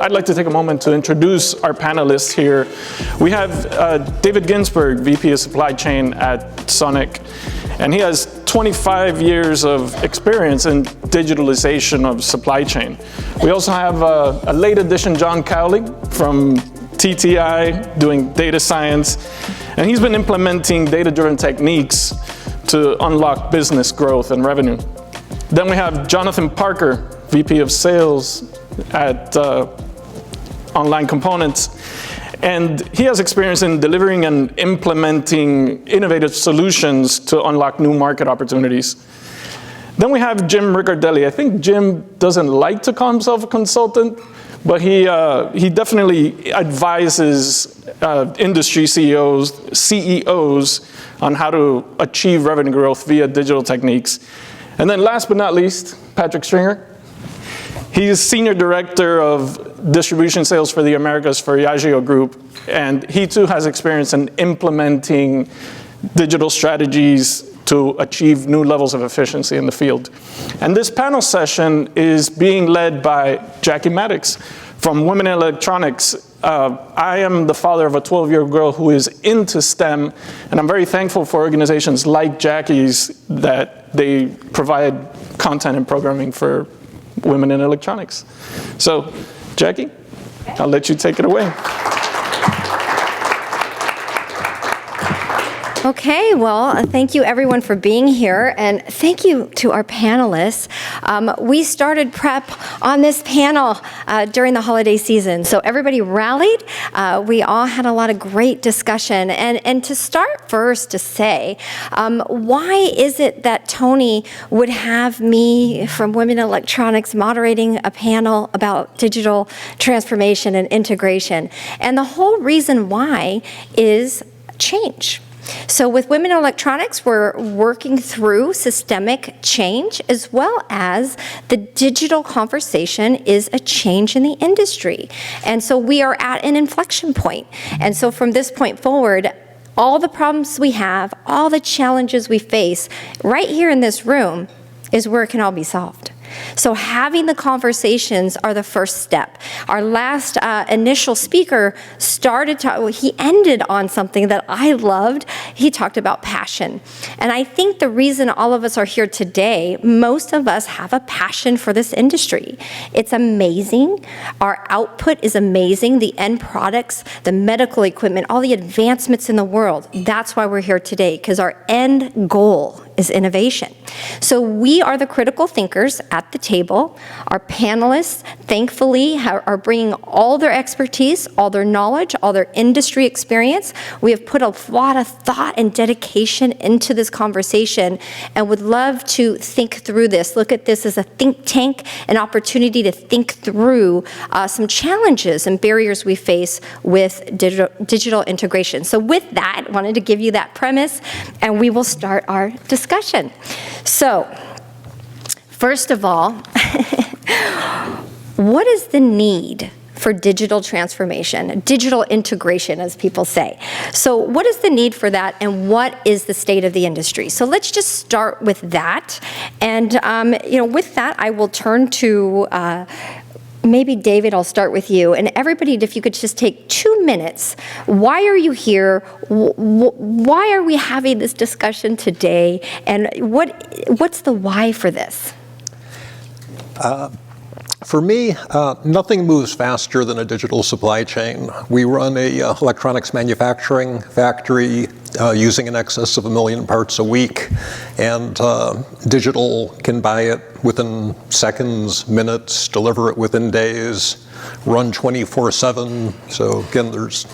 I'd like to take a moment to introduce our panelists here. We have David Ginsberg, VP of Supply Chain at Sonic, and he has 25 years of experience in digitalization of supply chain. We also have a late addition John Cowley from TTI doing data science, and he's been implementing data-driven techniques to unlock business growth and revenue. Then we have Jonathan Parker, VP of Sales at Online Components, and he has experience in delivering and implementing innovative solutions to unlock new market opportunities. Then we have Jim Riccardelli. I think Jim doesn't like to call himself a consultant, but he definitely advises industry CEOs on how to achieve revenue growth via digital techniques. And then last but not least, Patrick Stringer. He's Senior Director of Distribution Sales for the Americas for Yageo Group, and he too has experience in implementing digital strategies to achieve new levels of efficiency in the field. And this panel session is being led by Jackie Maddox from Women in Electronics. I am the father of a 12-year-old girl who is into STEM, and I'm very thankful for organizations like Jackie's that they provide content and programming for women in electronics. So, Jackie, I'll let you take it away. Okay, well, thank you everyone for being here, and thank you to our panelists. We started prep on this panel during the holiday season, so everybody rallied. We all had a lot of great discussion, and to start first to say, why is it that Tony would have me from Women in Electronics moderating a panel about digital transformation and integration? And the whole reason why is change. So with Women in Electronics, we're working through systemic change, as well as the digital conversation is a change in the industry. And so we are at an inflection point. And so from this point forward, all the problems we have, all the challenges we face, right here in this room is where it can all be solved. So having the conversations are the first step. Our last initial speaker he ended on something that I loved. He talked about passion. And I think the reason all of us are here today, most of us have a passion for this industry. It's amazing. Our output is amazing. The end products, the medical equipment, all the advancements in the world. That's why we're here today, because our end goal is innovation. So we are the critical thinkers at the table. Our panelists, thankfully, are bringing all their expertise, all their knowledge, all their industry experience. We have put a lot of thought and dedication into this conversation and would love to think through this. Look at this as a think tank, an opportunity to think through some challenges and barriers we face with digital integration. So with that, I wanted to give you that premise, and we will start our discussion. So, first of all, what is the need for digital transformation, digital integration, as people say? So what is the need for that, and what is the state of the industry? So let's just start with that. And with that, I will turn to maybe David, I'll start with you. And everybody, if you could just take 2 minutes. Why are you here? Why are we having this discussion today? And what's the why for this? For me, nothing moves faster than a digital supply chain. We run a electronics manufacturing factory using in excess of 1 million parts a week, and digital can buy it within seconds, minutes, deliver it within days, run 24/7. So again, there's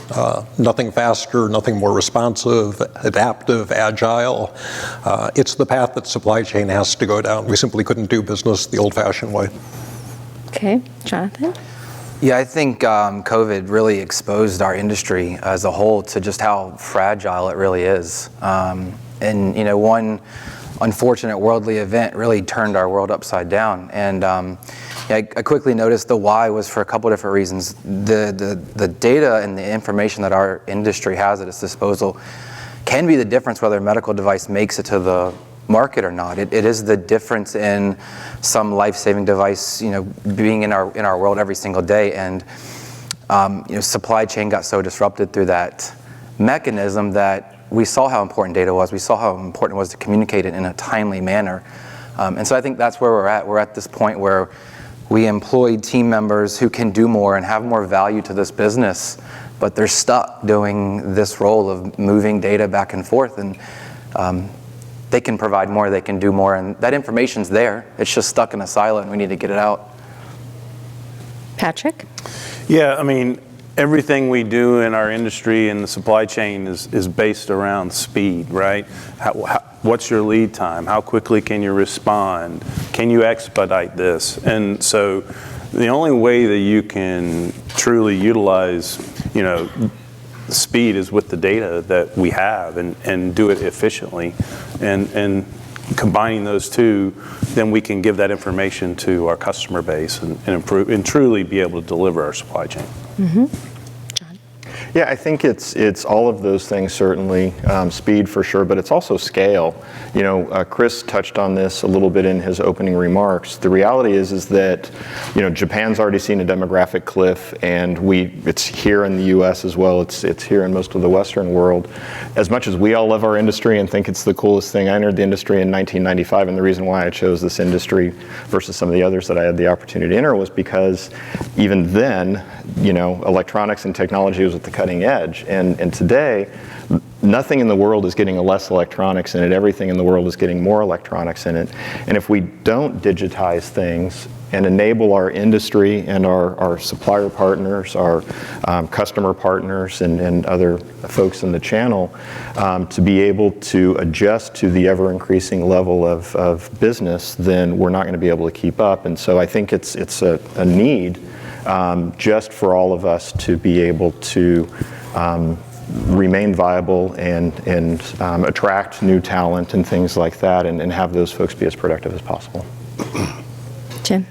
nothing faster, nothing more responsive, adaptive, agile. It's the path that supply chain has to go down. We simply couldn't do business the old-fashioned way. Okay, Jonathan? Yeah, I think COVID really exposed our industry as a whole to just how fragile it really is. And one unfortunate worldly event really turned our world upside down. And I quickly noticed the why was for a couple of different reasons. The data and the information that our industry has at its disposal can be the difference whether a medical device makes it to the market or not. It is the difference in some life-saving device, being in our world every single day. And supply chain got so disrupted through that mechanism that we saw how important data was. We saw how important it was to communicate it in a timely manner. And so I think that's where we're at. We're at this point where we employ team members who can do more and have more value to this business, but they're stuck doing this role of moving data back and forth. And they can provide more, they can do more, and that information's there. It's just stuck in a silo, and we need to get it out. Patrick? Yeah, I mean, everything we do in our industry and the supply chain is based around speed, right? What's your lead time? How quickly can you respond? Can you expedite this? And so the only way that you can truly utilize, speed is with the data that we have and do it efficiently. And combining those two, then we can give that information to our customer base and improve and truly be able to deliver our supply chain. Mm-hmm. Yeah, I think it's all of those things, certainly. Speed for sure, but it's also scale. Chris touched on this a little bit in his opening remarks. The reality is that, Japan's already seen a demographic cliff, and it's here in the U.S. as well. It's here in most of the Western world. As much as we all love our industry and think it's the coolest thing, I entered the industry in 1995, and the reason why I chose this industry versus some of the others that I had the opportunity to enter was because even then, electronics and technology was at the cutting edge. And today, nothing in the world is getting less electronics in it. Everything in the world is getting more electronics in it. And if we don't digitize things and enable our industry and our supplier partners, our customer partners, and other folks in the channel to be able to adjust to the ever-increasing level of business, then we're not going to be able to keep up. And so I think it's a need just for all of us to be able to remain viable and attract new talent and things like that, and have those folks be as productive as possible. Jim?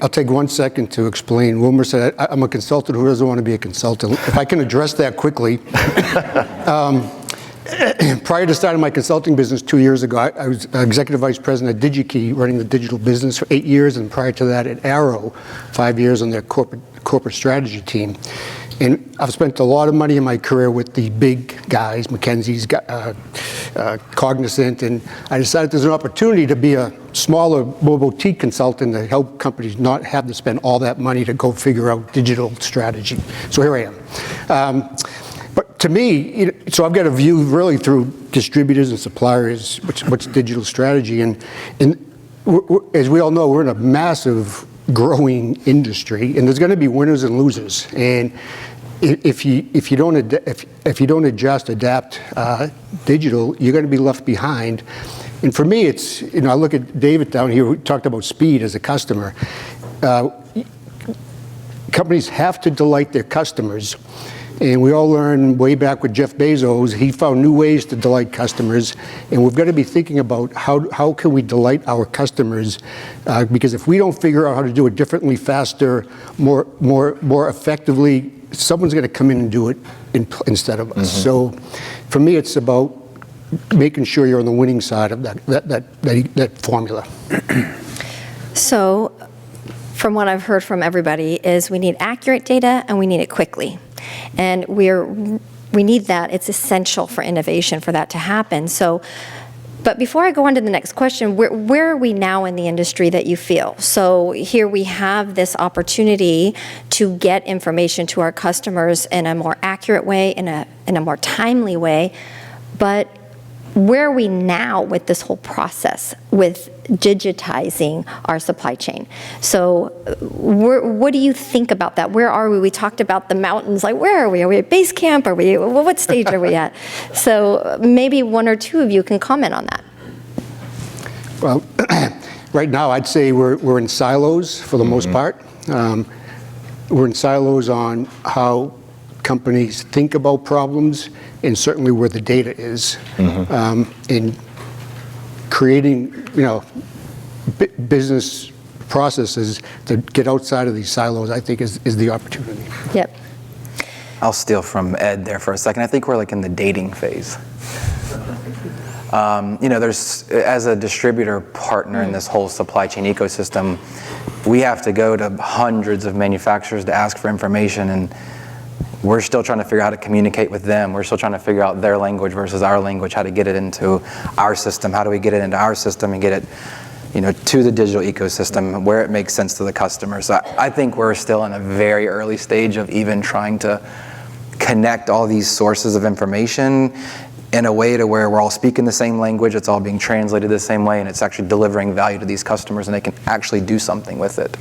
I'll take 1 second to explain. Wilmer said, I'm a consultant who doesn't want to be a consultant. If I can address that quickly. Prior to starting my consulting business 2 years ago, I was executive vice president at DigiKey, running the digital business for 8 years, and prior to that at Arrow, 5 years on their corporate strategy team. And I've spent a lot of money in my career with the big guys, McKinsey's, Cognizant, and I decided there's an opportunity to be a smaller, more boutique consultant to help companies not have to spend all that money to go figure out digital strategy. So here I am. But to me, so I've got a view really through distributors and suppliers, what's digital strategy. And as we all know, we're in a massive growing industry, and there's going to be winners and losers. And if you don't adjust, adapt digital, you're going to be left behind. And for me, it's, I look at David down here who talked about speed as a customer. Companies have to delight their customers. And we all learned way back with Jeff Bezos, he found new ways to delight customers. And we've got to be thinking about how can we delight our customers? Because if we don't figure out how to do it differently, faster, more effectively, someone's going to come in and do it instead of us. So for me, it's about making sure you're on the winning side of that formula. So from what I've heard from everybody is we need accurate data and we need it quickly. And we need that. It's essential for innovation for that to happen. So, but before I go on to the next question, where are we now in the industry that you feel? So here we have this opportunity to get information to our customers in a more accurate way, in a more timely way. But where are we now with this whole process with digitizing our supply chain? So what do you think about that? Where are we? We talked about the mountains. Like, where are we? Are we at base camp? What stage are we at? So maybe one or two of you can comment on that. Well, right now I'd say we're in silos for the most part. We're in silos on how companies think about problems, and certainly where the data is. In creating, business processes to get outside of these silos, I think is the opportunity. Yep. I'll steal from Ed there for a second. I think we're like in the dating phase. There's, as a distributor partner in this whole supply chain ecosystem, we have to go to hundreds of manufacturers to ask for information, and we're still trying to figure out how to communicate with them. We're still trying to figure out their language versus our language, how to get it into our system. How do we get it into our system and get it, to the digital ecosystem where it makes sense to the customer? So I think we're still in a very early stage of even trying to connect all these sources of information in a way to where we're all speaking the same language, it's all being translated the same way, and it's actually delivering value to these customers, and they can actually do something with it.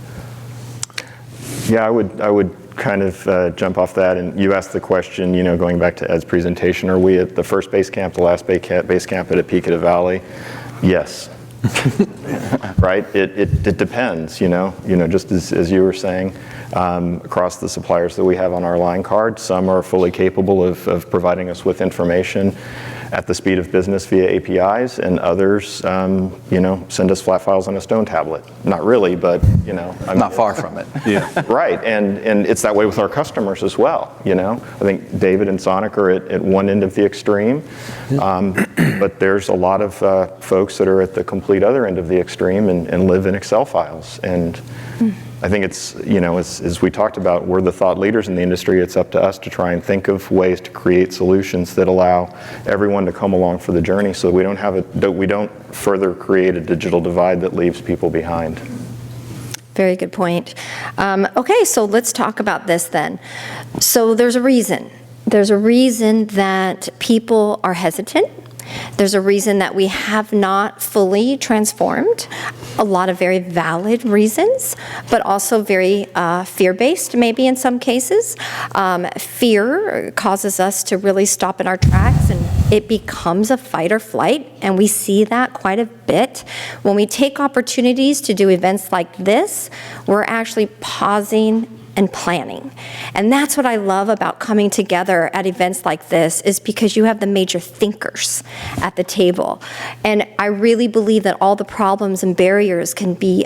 Yeah, I would kind of jump off that, and you asked the question, going back to Ed's presentation, are we at the first base camp, the last base camp at a peak of the valley? Yes. Right? It depends, just as you were saying, across the suppliers that we have on our line card, some are fully capable of providing us with information at the speed of business via APIs, and others, send us flat files on a stone tablet. Not really, but, I'm not far from it. Yeah. Right, and it's that way with our customers as well, I think David and Sonic are at one end of the extreme, but there's a lot of folks that are at the complete other end of the extreme and live in Excel files. And I think it's, as we talked about, we're the thought leaders in the industry. It's up to us to try and think of ways to create solutions that allow everyone to come along for the journey, so we don't further create a digital divide that leaves people behind. Very good point. Okay, so let's talk about this then. So there's a reason. There's a reason that people are hesitant. There's a reason that we have not fully transformed. A lot of very valid reasons, but also very fear-based, maybe in some cases. Fear causes us to really stop in our tracks, and it becomes a fight or flight, and we see that quite a bit. When we take opportunities to do events like this, we're actually pausing and planning. And that's what I love about coming together at events like this, is because you have the major thinkers at the table. And I really believe that all the problems and barriers can be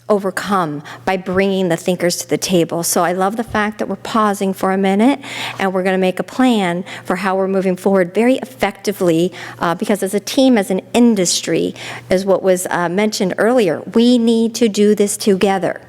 overcome by bringing the thinkers to the table. So I love the fact that we're pausing for a minute and we're going to make a plan for how we're moving forward very effectively, because as a team, as an industry, as what was mentioned earlier, we need to do this together.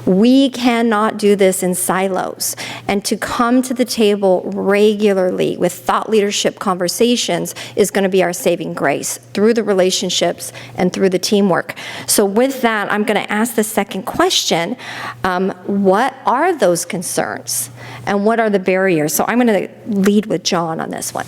We cannot do this in silos. And to come to the table regularly with thought leadership conversations is going to be our saving grace through the relationships and through the teamwork. So with that, I'm going to ask the second question. What are those concerns? And what are the barriers? So I'm going to lead with John on this one.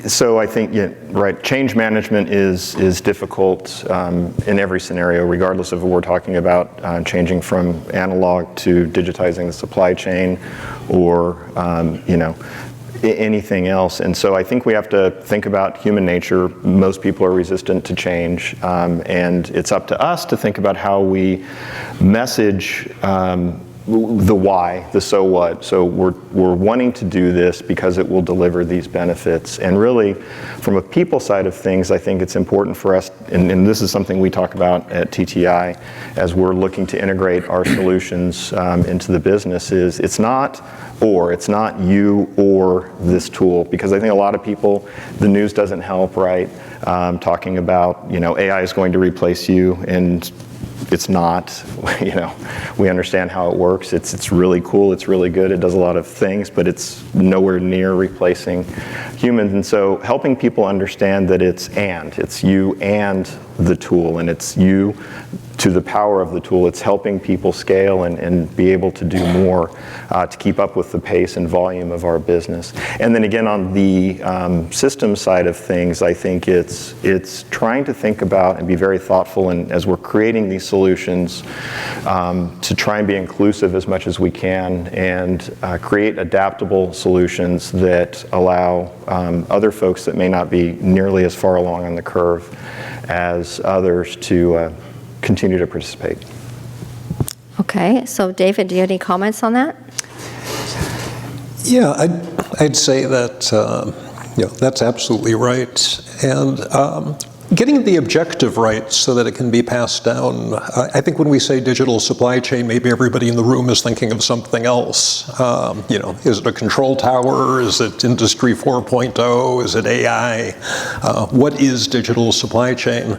So I think, right, change management is difficult in every scenario, regardless of what we're talking about, changing from analog to digitizing the supply chain, or anything else. And so I think we have to think about human nature. Most people are resistant to change, and it's up to us to think about how we message the why, the so what. So we're wanting to do this because it will deliver these benefits. And really, from a people side of things, I think it's important for us, and this is something we talk about at TTI as we're looking to integrate our solutions into the business, is it's not you or this tool. Because I think a lot of people, the news doesn't help, right? Talking about, AI is going to replace you, and it's not. We understand how it works. It's really cool. It's really good. It does a lot of things, but it's nowhere near replacing humans. And so helping people understand that it's you and the tool, and it's you to the power of the tool. It's helping people scale and be able to do more to keep up with the pace and volume of our business. And then again, on the system side of things, I think it's trying to think about and be very thoughtful, and as we're creating these solutions, to try and be inclusive as much as we can, and create adaptable solutions that allow other folks that may not be nearly as far along on the curve as others to continue to participate. Okay, so David, do you have any comments on that? Yeah, I'd say that that's absolutely right. And getting the objective right so that it can be passed down. I think when we say digital supply chain, maybe everybody in the room is thinking of something else. Is it a control tower? Is it Industry 4.0? Is it AI? What is digital supply chain?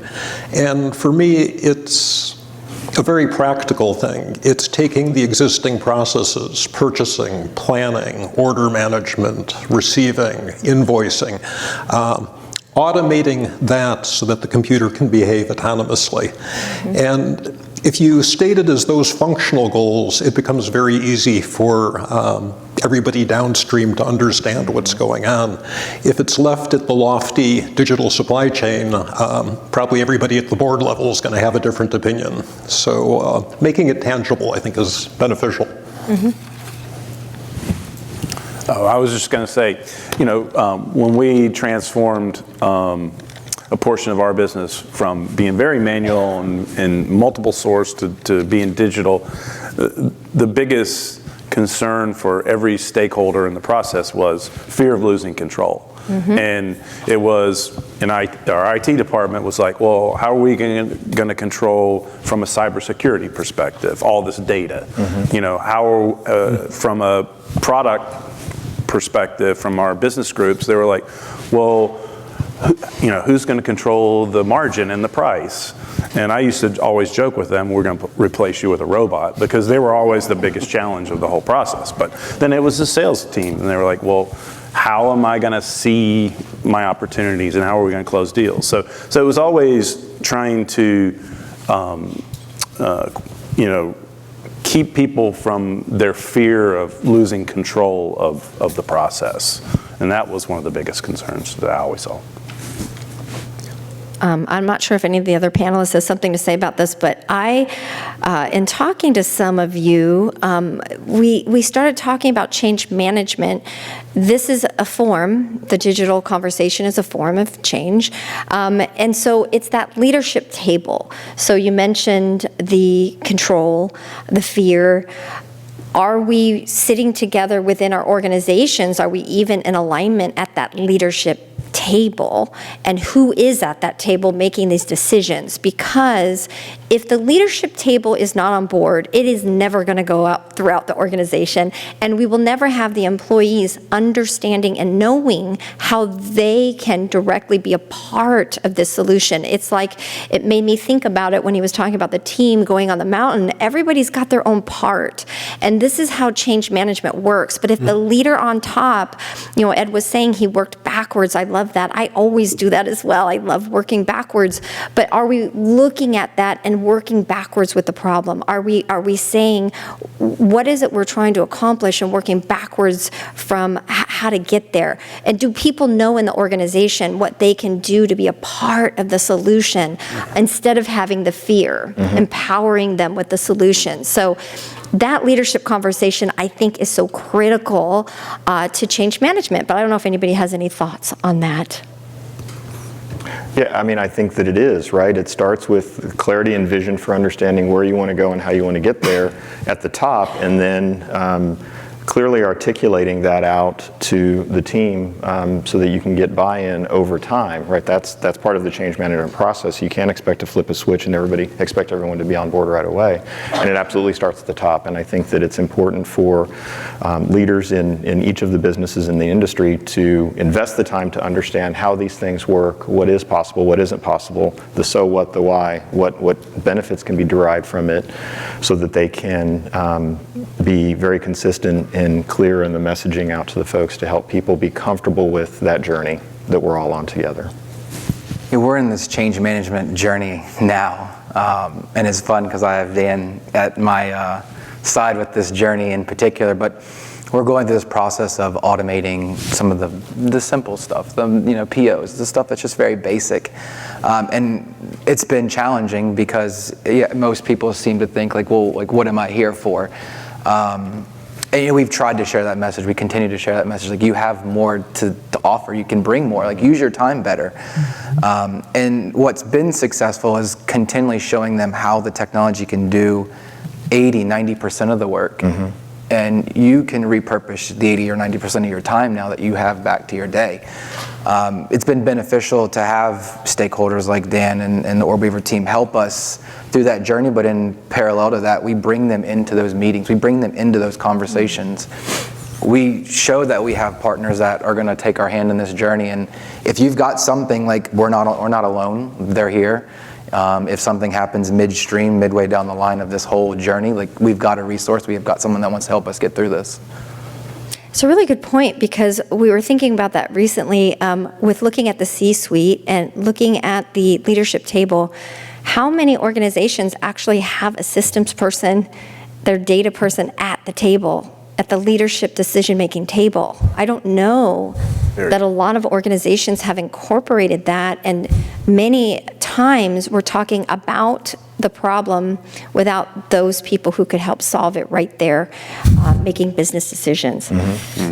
And for me, it's a very practical thing. It's taking the existing processes, purchasing, planning, order management, receiving, invoicing, automating that so that the computer can behave autonomously. And if you state it as those functional goals, it becomes very easy for everybody downstream to understand what's going on. If it's left at the lofty digital supply chain, probably everybody at the board level is going to have a different opinion. So making it tangible, I think, is beneficial. I was just going to say, when we transformed a portion of our business from being very manual and multiple source to being digital, the biggest concern for every stakeholder in the process was fear of losing control. And it was, our IT department was like, well, how are we going to control from a cybersecurity perspective all this data? From a product perspective, from our business groups, they were like, well, who's going to control the margin and the price? And I used to always joke with them, we're going to replace you with a robot, because they were always the biggest challenge of the whole process. But then it was the sales team, and they were like, well, how am I going to see my opportunities, and how are we going to close deals? So it was always trying to, keep people from their fear of losing control of the process. And that was one of the biggest concerns that I always saw. I'm not sure if any of the other panelists has something to say about this, but in talking to some of you, we started talking about change management. This is a form, the digital conversation is a form of change. And so it's that leadership table. So you mentioned the control, the fear. Are we sitting together within our organizations? Are we even in alignment at that leadership table? And who is at that table making these decisions? Because if the leadership table is not on board, it is never going to go out throughout the organization, and we will never have the employees understanding and knowing how they can directly be a part of this solution. It's like, it made me think about it when he was talking about the team going on the mountain. Everybody's got their own part, and this is how change management works. But if the leader on top, Ed was saying he worked backwards. I love that. I always do that as well. I love working backwards. But are we looking at that and working backwards with the problem? Are we saying, what is it we're trying to accomplish, and working backwards from how to get there? And do people know in the organization what they can do to be a part of the solution instead of having the fear, empowering them with the solution? So that leadership conversation, I think, is so critical to change management. But I don't know if anybody has any thoughts on that. Yeah, I think that it is, right? It starts with clarity and vision for understanding where you want to go and how you want to get there at the top, and then clearly articulating that out to the team so that you can get buy-in over time, right? That's part of the change management process. You can't expect to flip a switch and expect everyone to be on board right away. And it absolutely starts at the top. And I think that it's important for leaders in each of the businesses in the industry to invest the time to understand how these things work, what is possible, what isn't possible, the so what, the why, what benefits can be derived from it, so that they can be very consistent and clear in the messaging out to the folks to help people be comfortable with that journey that we're all on together. Yeah, we're in this change management journey now, and it's fun because I have Dan at my side with this journey in particular, but we're going through this process of automating some of the simple stuff, the POs, the stuff that's just very basic, and it's been challenging because most people seem to think what am I here for? And we've tried to share that message. We continue to share that message. You have more to offer. You can bring more. Use your time better. And what's been successful is continually showing them how the technology can do 80, 90% of the work. and you can repurpose the 80 or 90% of your time now that you have back to your day. It's been beneficial to have stakeholders like Dan and the OrBeaver team help us through that journey, but in parallel to that, we bring them into those meetings, we bring them into those conversations. We show that we have partners that are going to take our hand in this journey, and if you've got something, like, we're not alone, they're here. If something happens midstream, midway down the line of this whole journey, like, we've got a resource, we've got someone that wants to help us get through this. It's a really good point, because we were thinking about that recently with looking at the C-suite and looking at the leadership table. How many organizations actually have a systems person, their data person at the table, at the leadership decision-making table? I don't know that a lot of organizations have incorporated that, and many times we're talking about the problem without those people who could help solve it right there, making business decisions.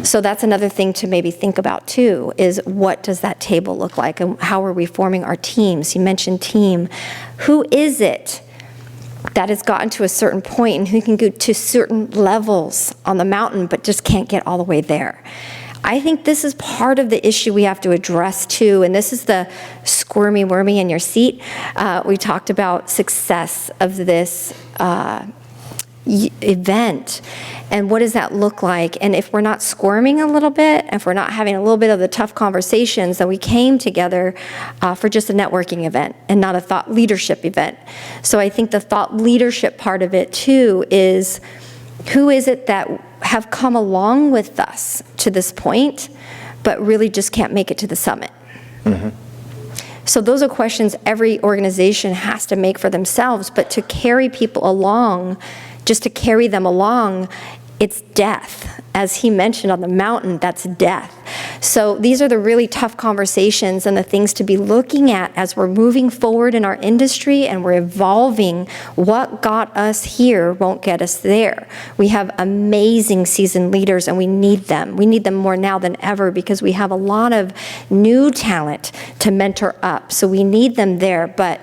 So that's another thing to maybe think about too, is what does that table look like, and how are we forming our teams? You mentioned team. Who is it that has gotten to a certain point and who can go to certain levels on the mountain but just can't get all the way there? I think this is part of the issue we have to address too, and this is the squirmy wormy in your seat. We talked about success of this event, and what does that look like? And if we're not squirming a little bit, if we're not having a little bit of the tough conversations, then we came together for just a networking event and not a thought leadership event. So I think the thought leadership part of it too is, who is it that have come along with us to this point, but really just can't make it to the summit? So those are questions every organization has to make for themselves, but to carry people along, just to carry them along, it's death. As he mentioned on the mountain, that's death. So these are the really tough conversations and the things to be looking at as we're moving forward in our industry and we're evolving. What got us here won't get us there. We have amazing seasoned leaders, and we need them. We need them more now than ever, because we have a lot of new talent to mentor up. So we need them there. But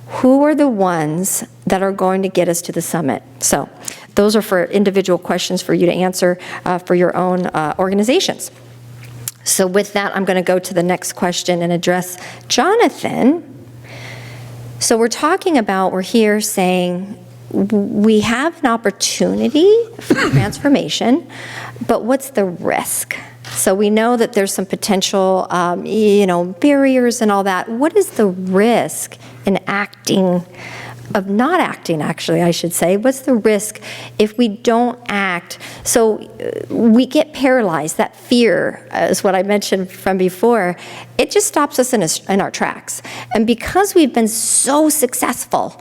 who are the ones that are going to get us to the summit? So those are for individual questions for you to answer for your own organizations. So with that, I'm going to go to the next question and address Jonathan. So we're talking about, we're here saying we have an opportunity for transformation, but what's the risk? So we know that there's some potential, barriers and all that. What is the risk in of not acting, actually, I should say? What's the risk if we don't act? So we get paralyzed. That fear is what I mentioned from before. It just stops us in our tracks. And because we've been so successful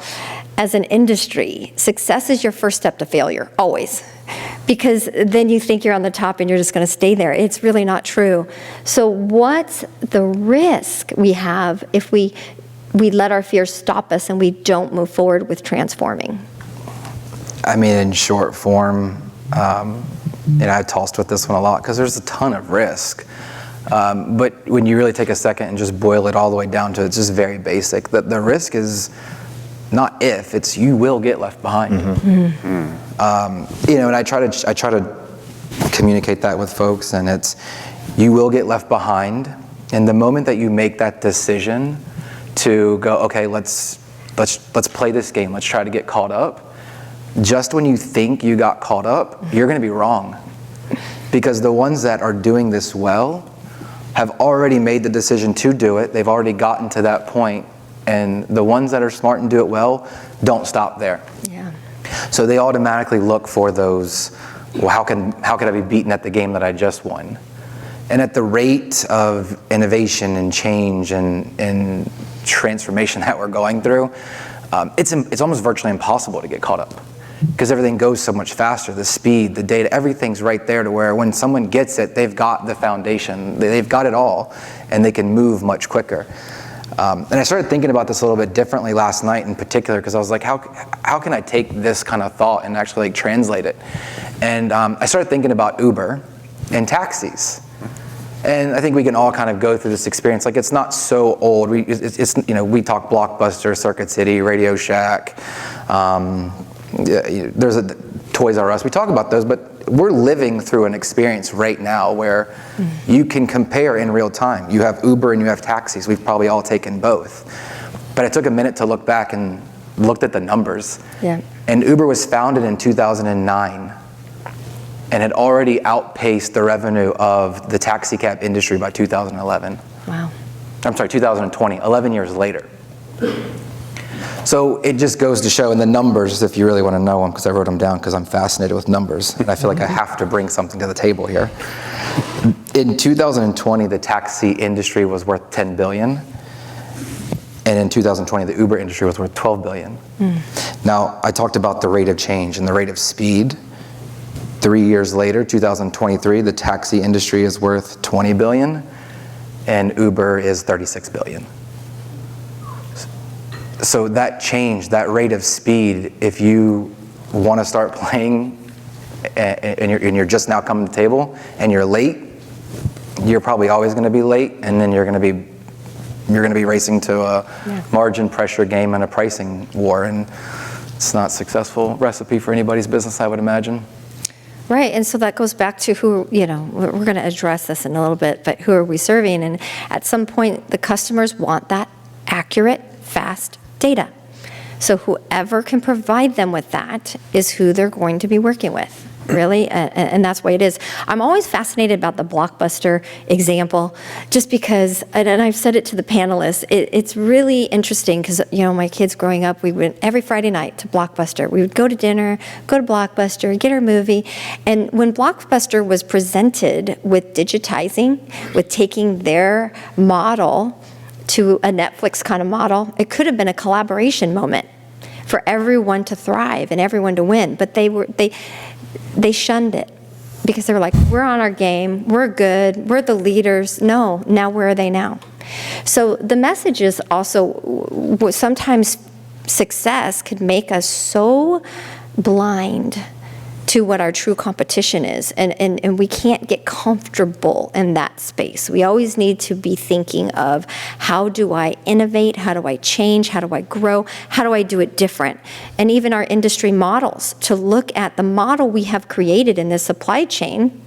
as an industry, success is your first step to failure, always. Because then you think you're on the top and you're just going to stay there. It's really not true. So what's the risk we have if we let our fears stop us and we don't move forward with transforming? I mean, in short form, I've tossed with this one a lot because there's a ton of risk. But when you really take a second and just boil it all the way down to it's just very basic, that the risk is not if, it's you will get left behind. And I try to communicate that with folks, and it's you will get left behind. And the moment that you make that decision to go, okay, let's play this game, let's try to get caught up, just when you think you got caught up, you're going to be wrong. Because the ones that are doing this well have already made the decision to do it. They've already gotten to that point. And the ones that are smart and do it well don't stop there. Yeah. So they automatically look for those, well, how can I be beaten at the game that I just won? And at the rate of innovation and change and transformation that we're going through, it's almost virtually impossible to get caught up, because everything goes so much faster. The speed, the data, everything's right there to where when someone gets it, they've got the foundation, they've got it all, and they can move much quicker. And I started thinking about this a little bit differently last night in particular, because I was like, how can I take this kind of thought and actually translate it? And I started thinking about Uber and taxis. And I think we can all kind of go through this experience. Like, it's not so old. We talk Blockbuster, Circuit City, Radio Shack. There's a Toys R Us. We talk about those, but we're living through an experience right now where you can compare in real time. You have Uber and you have taxis. We've probably all taken both. But I took a minute to look back and looked at the numbers. Yeah. And Uber was founded in 2009 and had already outpaced the revenue of the taxi cab industry by 2011. Wow. I'm sorry, 2020, 11 years later. So it just goes to show in the numbers, if you really want to know them, because I wrote them down because I'm fascinated with numbers, and I feel like I have to bring something to the table here. In 2020, the taxi industry was worth $10 billion, and in 2020, the Uber industry was worth $12 billion. Now, I talked about the rate of change and the rate of speed. 3 years later, 2023, the taxi industry is worth $20 billion, and Uber is $36 billion. So that change, that rate of speed, if you want to start playing and you're just now coming to the table and you're late, you're probably always going to be late, and then you're going to be racing to a margin pressure game and a pricing war, and it's not a successful recipe for anybody's business, I would imagine. Right, and so that goes back to who, we're going to address this in a little bit, but who are we serving? And at some point, the customers want that accurate, fast data. So whoever can provide them with that is who they're going to be working with, really, and that's why it is. I'm always fascinated about the Blockbuster example, just because, and I've said it to the panelists, it's really interesting because, my kids growing up, we went every Friday night to Blockbuster. We would go to dinner, go to Blockbuster, get our movie, and when Blockbuster was presented with digitizing, with taking their model to a Netflix kind of model, it could have been a collaboration moment for everyone to thrive and everyone to win. But they shunned it because they were like, we're on our game, we're good, we're the leaders. No, now where are they now? So the message is also, sometimes success could make us so blind to what our true competition is, and we can't get comfortable in that space. We always need to be thinking of, how do I innovate, how do I change, how do I grow, how do I do it different? And even our industry models, to look at the model we have created in this supply chain,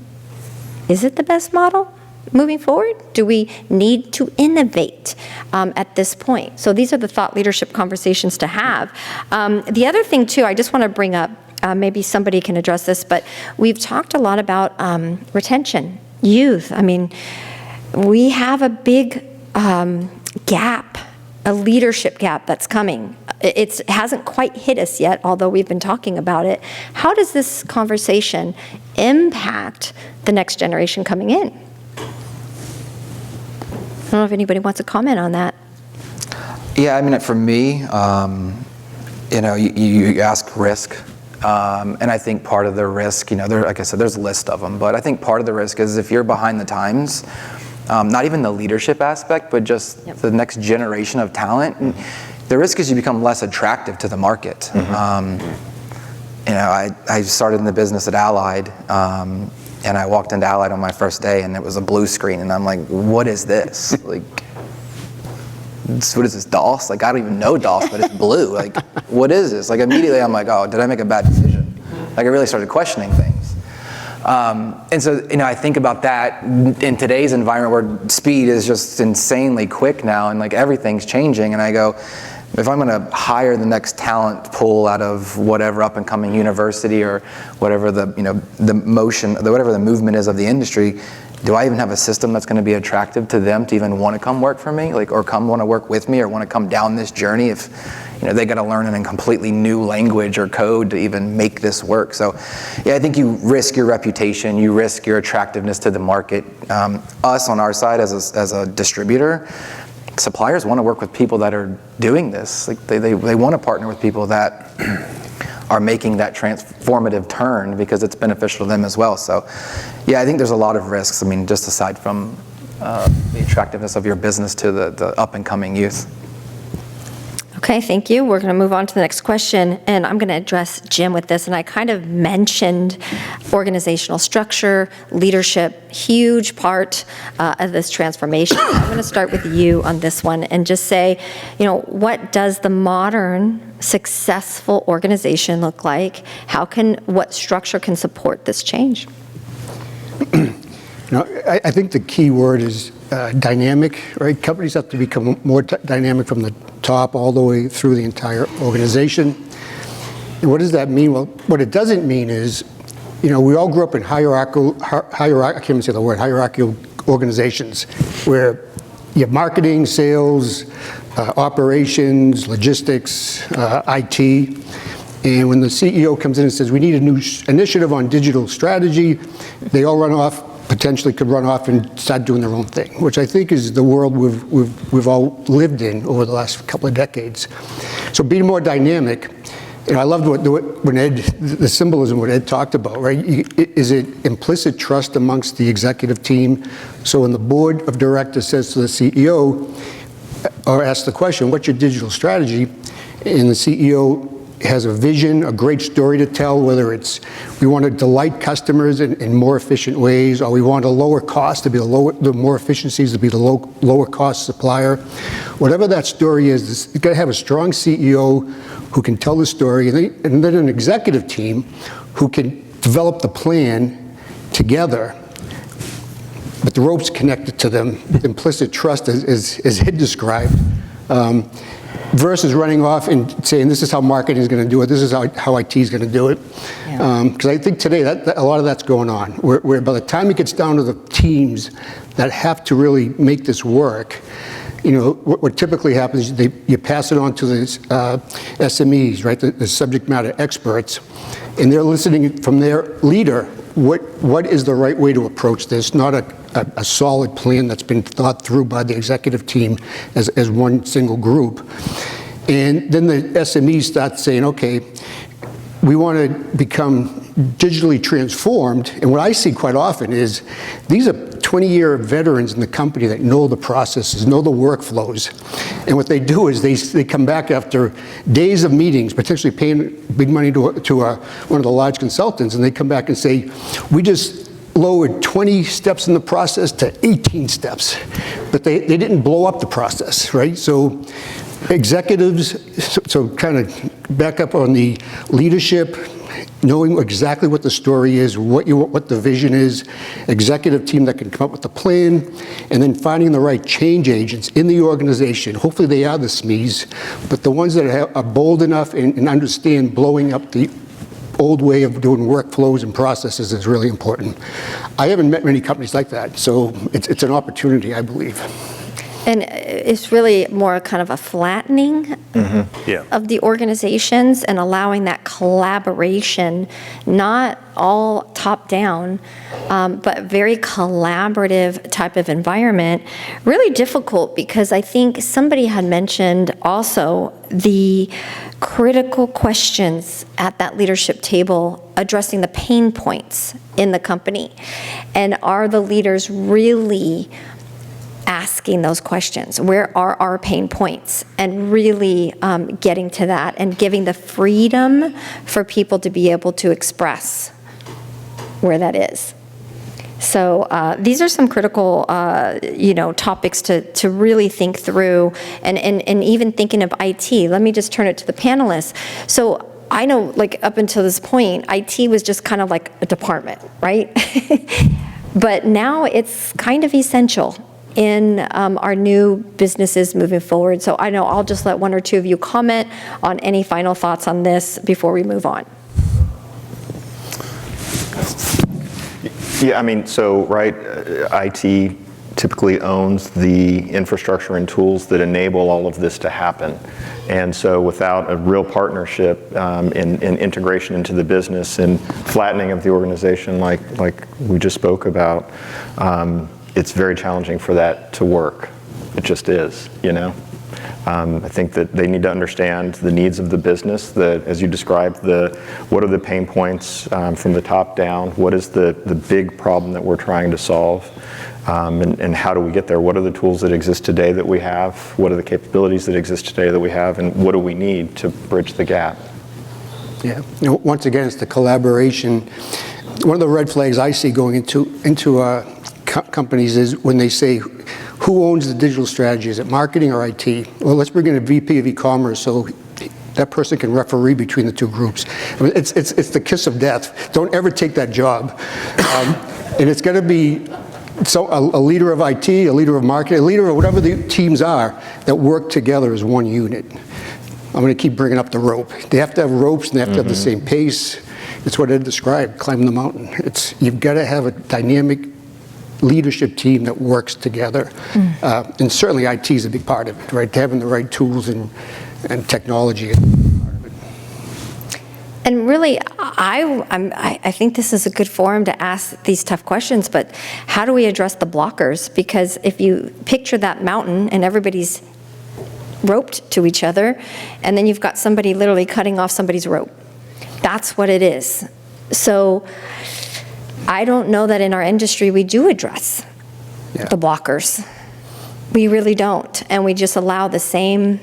is it the best model moving forward? Do we need to innovate at this point? So these are the thought leadership conversations to have. The other thing too, I just want to bring up, maybe somebody can address this, but we've talked a lot about retention, youth. I mean, we have a big gap, a leadership gap that's coming. It hasn't quite hit us yet, although we've been talking about it. How does this conversation impact the next generation coming in? I don't know if anybody wants to comment on that. Yeah, I mean, for me, you ask risk. And I think part of the risk, like I said, there's a list of them, but I think part of the risk is if you're behind the times, not even the leadership aspect, but just the next generation of talent, the risk is you become less attractive to the market. I started in the business at Allied, and I walked into Allied on my first day, and it was a blue screen, and I'm like, what is this? What is this, DOS? I don't even know DOS, but it's blue. What is this? Immediately I'm like, oh, did I make a bad decision? I really started questioning things. And so, I think about that in today's environment where speed is just insanely quick now, and everything's changing, and I go, if I'm going to hire the next talent pool out of whatever up and coming university or whatever the motion, whatever the movement is of the industry, do I even have a system that's going to be attractive to them to even want to come work for me, or want to work with me, or want to come down this journey if they got to learn in a completely new language or code to even make this work? So, yeah, I think you risk your reputation, you risk your attractiveness to the market. Us on our side as a distributor, suppliers want to work with people that are doing this. They want to partner with people that are making that transformative turn because it's beneficial to them as well. So, yeah, I think there's a lot of risks. Just aside from the attractiveness of your business to the up and coming youth. Okay, thank you. We're going to move on to the next question, and I'm going to address Jim with this. And I kind of mentioned organizational structure, leadership, huge part of this transformation. I'm going to start with you on this one and just say, what does the modern successful organization look like? What structure can support this change? I think the key word is dynamic, right? Companies have to become more dynamic from the top all the way through the entire organization. And what does that mean? Well, what it doesn't mean is, we all grew up in hierarchical organizations where you have marketing, sales, operations, logistics, IT. And when the CEO comes in and says, we need a new initiative on digital strategy, they all potentially could run off and start doing their own thing, which I think is the world we've all lived in over the last couple of decades. So being more dynamic, I loved when Ed, the symbolism what Ed talked about, right? Is it implicit trust amongst the executive team? So when the board of directors says to the CEO, or asks the question, what's your digital strategy? And the CEO has a vision, a great story to tell, whether it's we want to delight customers in more efficient ways, or we want a lower cost to be the more efficiencies to be the lower cost supplier. Whatever that story is, you've got to have a strong CEO who can tell the story, and then an executive team who can develop the plan together, but the ropes connected to them with implicit trust, as Ed described. Versus running off and saying, this is how marketing is going to do it, this is how IT is going to do it. Because I think today that a lot of that's going on, where by the time it gets down to the teams that have to really make this work, what typically happens is you pass it on to the SMEs, right, the subject matter experts, and they're listening from their leader, what is the right way to approach this, not a solid plan that's been thought through by the executive team as one single group. And then the SMEs start saying, okay, we want to become digitally transformed. And what I see quite often is these are 20-year veterans in the company that know the processes, know the workflows. And what they do is they come back after days of meetings, potentially paying big money to one of the large consultants, and they come back and say, we just lowered 20 steps in the process to 18 steps. But they didn't blow up the process, right? So executives, so kind of back up on the leadership, knowing exactly what the story is, what the vision is, executive team that can come up with the plan, and then finding the right change agents in the organization. Hopefully they are the SMEs, but the ones that are bold enough and understand blowing up the old way of doing workflows and processes is really important. I haven't met many companies like that, so it's an opportunity, I believe. And it's really more kind of a flattening of the organizations and allowing that collaboration, not all top down, but very collaborative type of environment. Really difficult because I think somebody had mentioned also the critical questions at that leadership table addressing the pain points in the company. And are the leaders really asking those questions? Where are our pain points? And really getting to that and giving the freedom for people to be able to express where that is. So these are some critical, topics to really think through, and even thinking of IT. Let me just turn it to the panelists. So I know, like, up until this point, IT was just kind of like a department, right? But now it's kind of essential in our new businesses moving forward. So I know I'll just let one or two of you comment on any final thoughts on this before we move on. Yeah, I mean, so, right, IT typically owns the infrastructure and tools that enable all of this to happen. And so without a real partnership and integration into the business and flattening of the organization like we just spoke about, it's very challenging for that to work. It just is, I think that they need to understand the needs of the business, as you described, what are the pain points from the top down, what is the big problem that we're trying to solve, And how do we get there? What are the tools that exist today that we have? What are the capabilities that exist today that we have? And what do we need to bridge the gap? Yeah, once again, it's the collaboration. One of the red flags I see going into companies is when they say, who owns the digital strategy? Is it marketing or IT? Well, let's bring in a VP of e-commerce so that person can referee between the two groups. I mean, it's the kiss of death. Don't ever take that job. And it's going to be a leader of IT, a leader of marketing, a leader of whatever the teams are that work together as one unit. I'm going to keep bringing up the rope. They have to have ropes and they have to have the same pace. It's what Ed described, climbing the mountain. You've got to have a dynamic leadership team that works together. And certainly IT is a big part of it, right? Having the right tools and technology is a big part of it. And really, I think this is a good forum to ask these tough questions, but how do we address the blockers? Because if you picture that mountain and everybody's roped to each other, and then you've got somebody literally cutting off somebody's rope. That's what it is. So I don't know that in our industry we do address the blockers. We really don't. And we just allow the same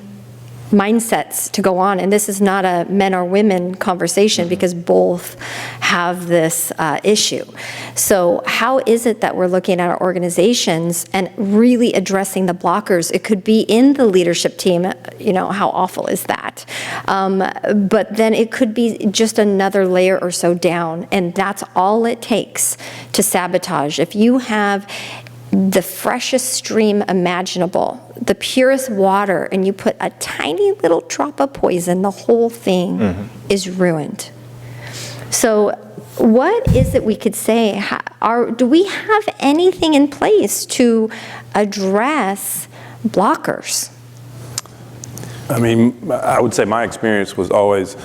mindsets to go on. And this is not a men or women conversation because both have this issue. So how is it that we're looking at our organizations and really addressing the blockers? It could be in the leadership team, how awful is that? But then it could be just another layer or so down, and that's all it takes to sabotage. If you have the freshest stream imaginable, the purest water, and you put a tiny little drop of poison, the whole thing is ruined. So what is it we could say? Do we have anything in place to address blockers? I mean, I would say my experience was always,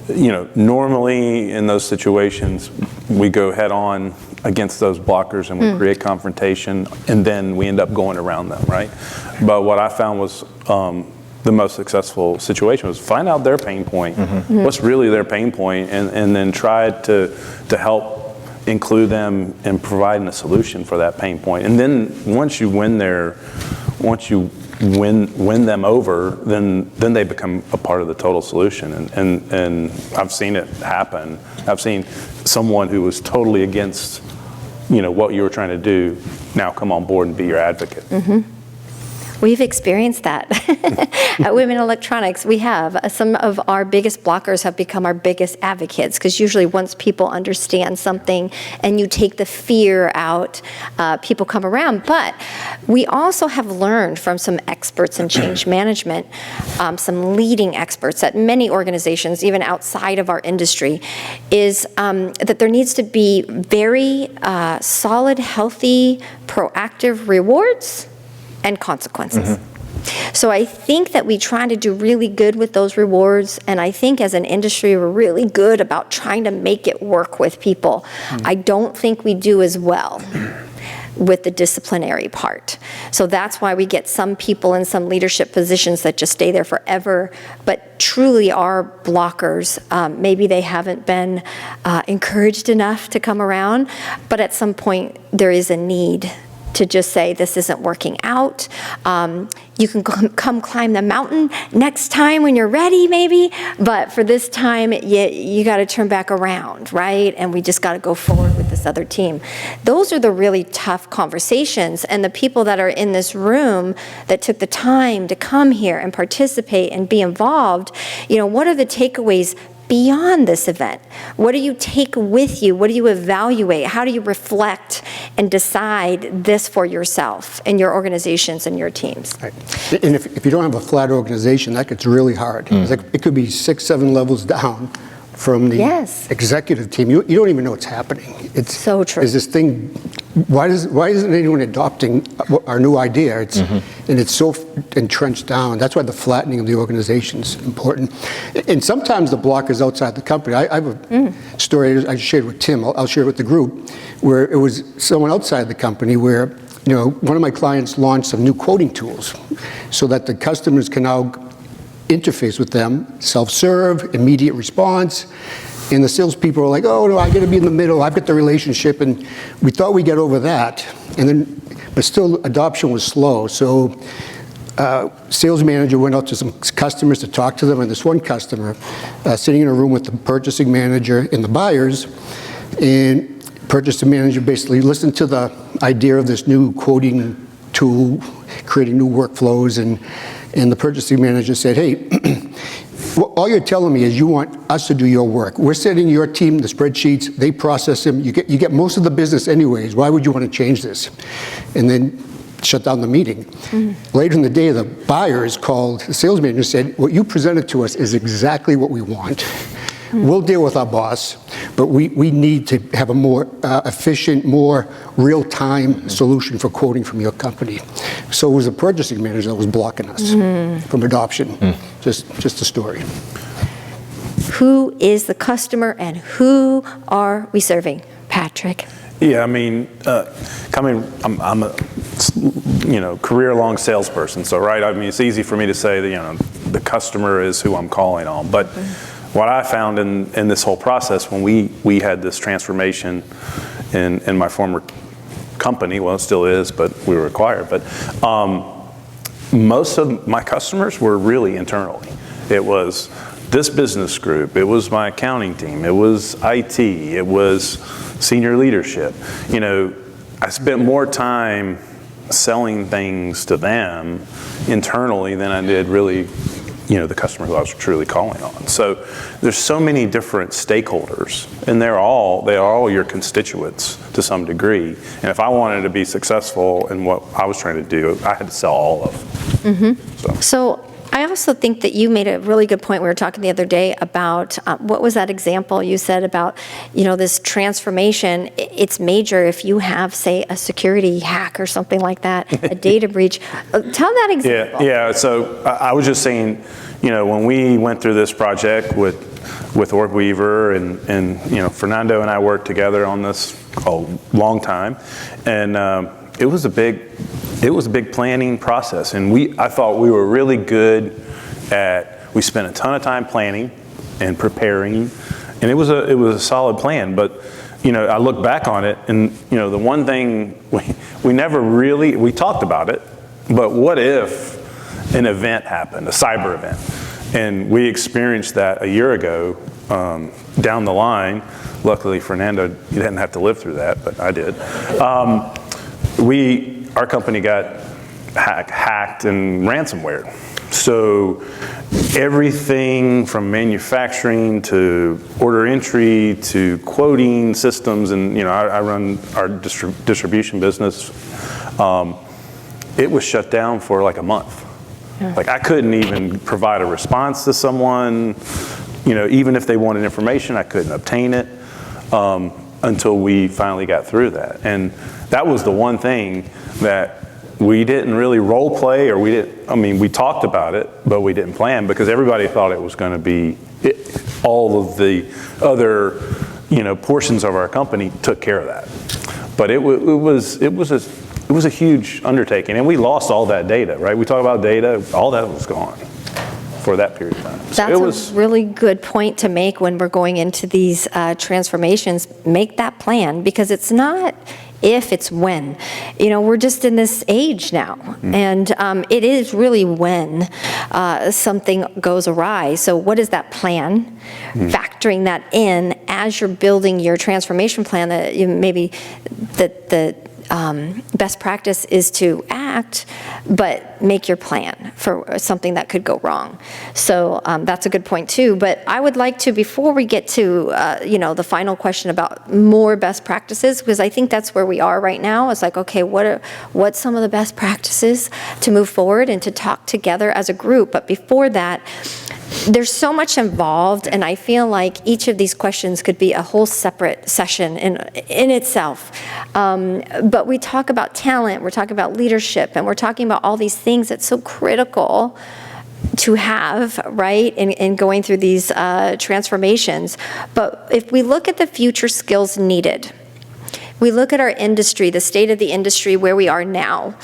normally in those situations, we go head on against those blockers and we create confrontation, and then we end up going around them, right? But what I found was the most successful situation was find out their pain point, what's really their pain point, and then try to help include them in providing a solution for that pain point. And then once you win them over, then they become a part of the total solution. And I've seen it happen. I've seen someone who was totally against, what you were trying to do, now come on board and be your advocate. We've experienced that. At Women Electronics, we have. Some of our biggest blockers have become our biggest advocates, because usually once people understand something and you take the fear out, people come around. But we also have learned from some experts in change management, some leading experts at many organizations, even outside of our industry, is that there needs to be very solid, healthy, proactive rewards and consequences. So I think that we try to do really good with those rewards, and I think as an industry we're really good about trying to make it work with people. I don't think we do as well with the disciplinary part. So that's why we get some people in some leadership positions that just stay there forever, but truly are blockers. Maybe they haven't been encouraged enough to come around, but at some point there is a need to just say, this isn't working out. You can come climb the mountain next time when you're ready, maybe, but for this time, you got to turn back around, right? And we just got to go forward with this other team. Those are the really tough conversations, and the people that are in this room that took the time to come here and participate and be involved, what are the takeaways beyond this event? What do you take with you? What do you evaluate? How do you reflect and decide this for yourself and your organizations and your teams? Right. And if you don't have a flat organization, that gets really hard. It could be 6, 7 levels down from the executive team. You don't even know what's happening. It's so true. Is this thing? Why isn't anyone adopting our new idea? And it's so entrenched down. That's why the flattening of the organization is important. And sometimes the block is outside the company. I have a story I shared with Tim. I'll share it with the group, where it was someone outside the company where one of my clients launched some new quoting tools so that the customers can now interface with them, self-serve, immediate response. And the salespeople are like, oh no, I got to be in the middle. I've got the relationship, and we thought we'd get over that. And then but still adoption was slow. So sales manager went out to some customers to talk to them, and this one customer sitting in a room with the purchasing manager and the buyers, and purchasing manager basically listened to the idea of this new quoting tool, creating new workflows, and the purchasing manager said, hey, all you're telling me is you want us to do your work. We're sending your team the spreadsheets, they process them, you get most of the business anyways, why would you want to change this? And then shut down the meeting. Mm-hmm. Later in the day, the buyers called the sales manager and said, what you presented to us is exactly what we want. Mm-hmm. We'll deal with our boss, but we need to have a more efficient, more real-time solution for quoting from your company. So it was the purchasing manager that was blocking us from adoption. Just a story. Who is the customer and who are we serving? Patrick. Yeah, I mean, I'm a career-long salesperson, so right. I mean, it's easy for me to say that the customer is who I'm calling on, but what I found in this whole process when we had this transformation in my former company, well, it still is, but we were acquired. But most of my customers were really internally. It was this business group, it was my accounting team, it was IT, it was senior leadership. I spent more time selling things to them internally than I did really, the customer who I was truly calling on. So there's so many different stakeholders, and they're all your constituents to some degree. And if I wanted to be successful in what I was trying to do, I had to sell all of them. Mm-hmm. So I also think that you made a really good point. We were talking the other day about, what was that example you said about, this transformation? It's major if you have, say, a security hack or something like that, a data breach. Tell that example. Yeah. So I was just saying, when we went through this project with OrgWeaver and Fernando and I worked together on this a long time, and it was a big planning process, and I thought we were really good we spent a ton of time planning and preparing, and it was a solid plan. But I look back on it, and the one thing we never really, we talked about it, but what if an event happened, a cyber event, and we experienced that a year ago down the line. Luckily, Fernando, you didn't have to live through that, but I did. Our company got hacked and ransomware. So everything from manufacturing to order entry to quoting systems, and I run our distribution business. It was shut down for like a month. Yeah. Like I couldn't even provide a response to someone. Even if they wanted information, I couldn't obtain it until we finally got through that. And that was the one thing that we didn't really role play, or we talked about it, but we didn't plan because everybody thought it was going to be all of the other, portions of our company took care of that. But it was a huge undertaking, and we lost all that data, right? We talk about data, all that was gone for that period of time. That's a really good point to make when we're going into these transformations. Make that plan, because it's not if, it's when. We're just in this age now, and it is really when something goes awry. So what is that plan? Factoring that in as you're building your transformation plan, that maybe the best practice is to act, but make your plan for something that could go wrong. So that's a good point too. But I would like to, before we get to the final question about more best practices, because I think that's where we are right now. It's like, okay, what's some of the best practices to move forward and to talk together as a group? But before that, there's so much involved, and I feel like each of these questions could be a whole separate session in itself. But we talk about talent, we're talking about leadership, and we're talking about all these things that's so critical to have, right, in going through these transformations. But if we look at the future skills needed, we look at our industry, the state of the industry, where we are now,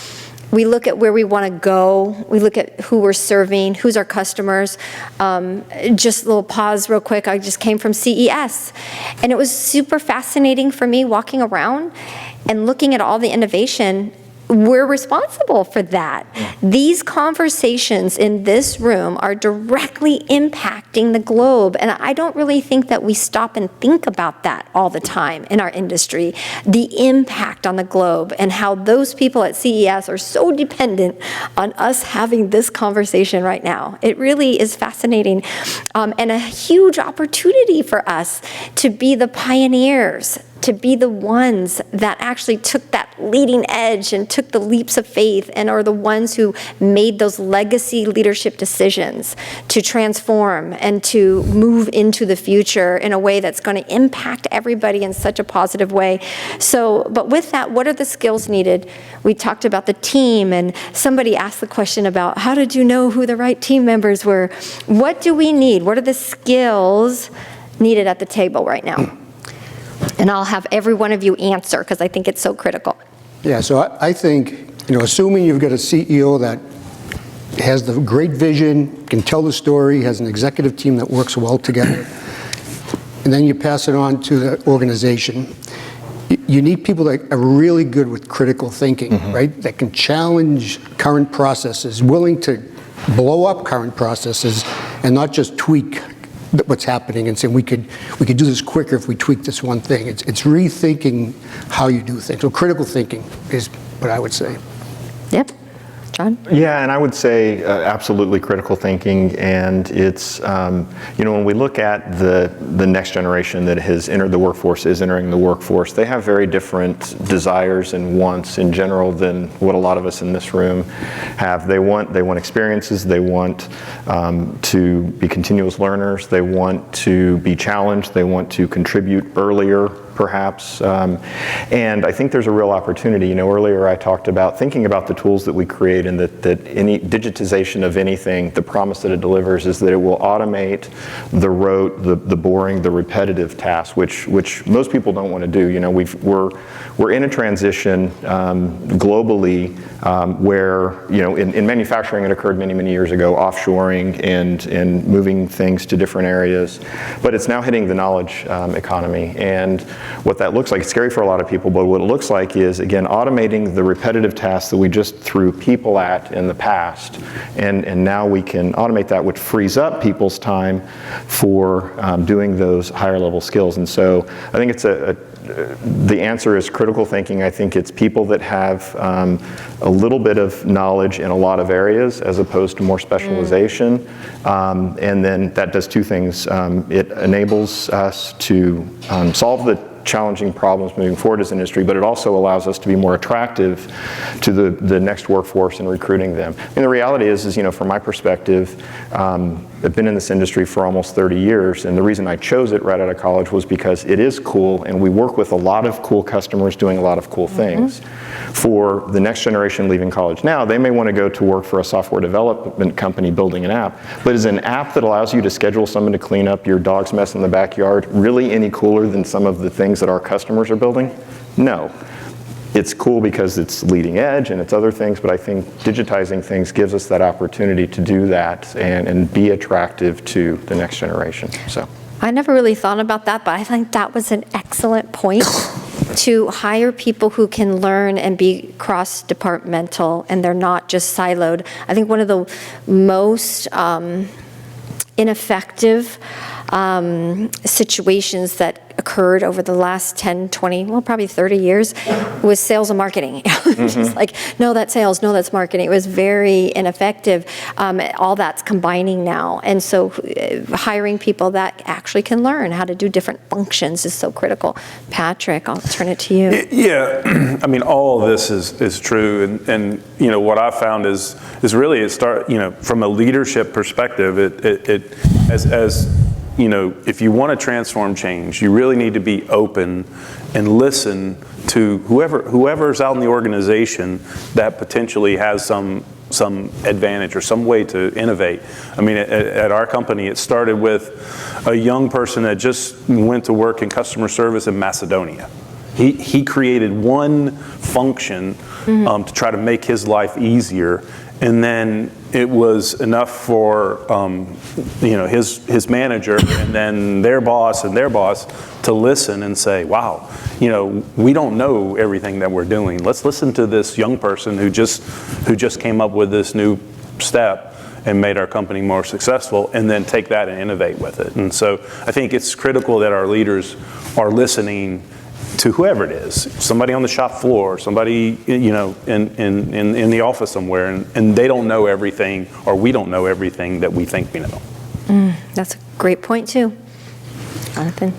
we look at where we want to go. We look at who we're serving, who's our customers. Just a little pause real quick. I just came from CES, and it was super fascinating for me walking around and looking at all the innovation we're responsible for that. These conversations in this room are directly impacting the globe, and I don't really think that we stop and think about that all the time in our industry, the impact on the globe and how those people at CES are so dependent on us having this conversation right now. It really is fascinating, and a huge opportunity for us to be the pioneers, to be the ones that actually took that leading edge and took the leaps of faith and are the ones who made those legacy leadership decisions to transform and to move into the future in a way that's going to impact everybody in such a positive way. So, but with that, what are the skills needed? We talked about the team, and somebody asked the question about how did you know who the right team members were? What do we need? What are the skills needed at the table right now? And I'll have every one of you answer because I think it's so critical. Yeah, so I think, assuming you've got a CEO that has the great vision, can tell the story, has an executive team that works well together, and then you pass it on to the organization, you need people that are really good with critical thinking, right? That can challenge current processes, willing to blow up current processes and not just tweak what's happening and saying we could do this quicker if we tweak this one thing. It's rethinking how you do things. So critical thinking is what I would say. Yep. John? Yeah, and I would say absolutely critical thinking, and it's, when we look at the next generation that has entered the workforce, is entering the workforce, they have very different desires and wants in general than what a lot of us in this room have. They want experiences, they want to be continuous learners, they want to be challenged, they want to contribute earlier, perhaps, and I think there's a real opportunity. Earlier I talked about thinking about the tools that we create, and that any digitization of anything, the promise that it delivers is that it will automate the rote, the boring, the repetitive tasks, which most people don't want to do. We're in a transition globally where in manufacturing it occurred many years ago, offshoring and moving things to different areas, but it's now hitting the knowledge economy. And what that looks like, it's scary for a lot of people, but what it looks like is, again, automating the repetitive tasks that we just threw people at in the past, and now we can automate that, which frees up people's time for doing those higher level skills. And so I think it's the answer is critical thinking. I think it's people that have a little bit of knowledge in a lot of areas as opposed to more specialization. And then that does two things. It enables us to solve the challenging problems moving forward as an industry, but it also allows us to be more attractive to the next workforce and recruiting them. And the reality is from my perspective, I've been in this industry for almost 30 years, and the reason I chose it right out of college was because it is cool, and we work with a lot of cool customers doing a lot of cool things. For the next generation leaving college now, they may want to go to work for a software development company building an app, but is an app that allows you to schedule someone to clean up your dog's mess in the backyard really any cooler than some of the things that our customers are building? No. It's cool because it's leading edge and it's other things, but I think digitizing things gives us that opportunity to do that and be attractive to the next generation. So I never really thought about that, but I think that was an excellent point to hire people who can learn and be cross-departmental, and they're not just siloed. I think one of the most ineffective situations that occurred over the last 10, 20, well, probably 30 years was sales and marketing. Just like, no, that's sales, no, that's marketing. It was very ineffective. All that's combining now. And so hiring people that actually can learn how to do different functions is so critical. Patrick, I'll turn it to you. Yeah, I mean, all of this is true. And what I found is really from a leadership perspective, if you want to transform change, you really need to be open and listen to whoever's out in the organization that potentially has some advantage or some way to innovate. I mean, at our company, it started with a young person that just went to work in customer service in Macedonia. He created one function to try to make his life easier. And then it was enough for his manager and then their boss to listen and say, wow, we don't know everything that we're doing. Let's listen to this young person who just came up with this new step and made our company more successful, and then take that and innovate with it. And so I think it's critical that our leaders are listening to whoever it is, somebody on the shop floor, somebody in the office somewhere, and they don't know everything, or we don't know everything that we think we know. That's a great point too. Jonathan?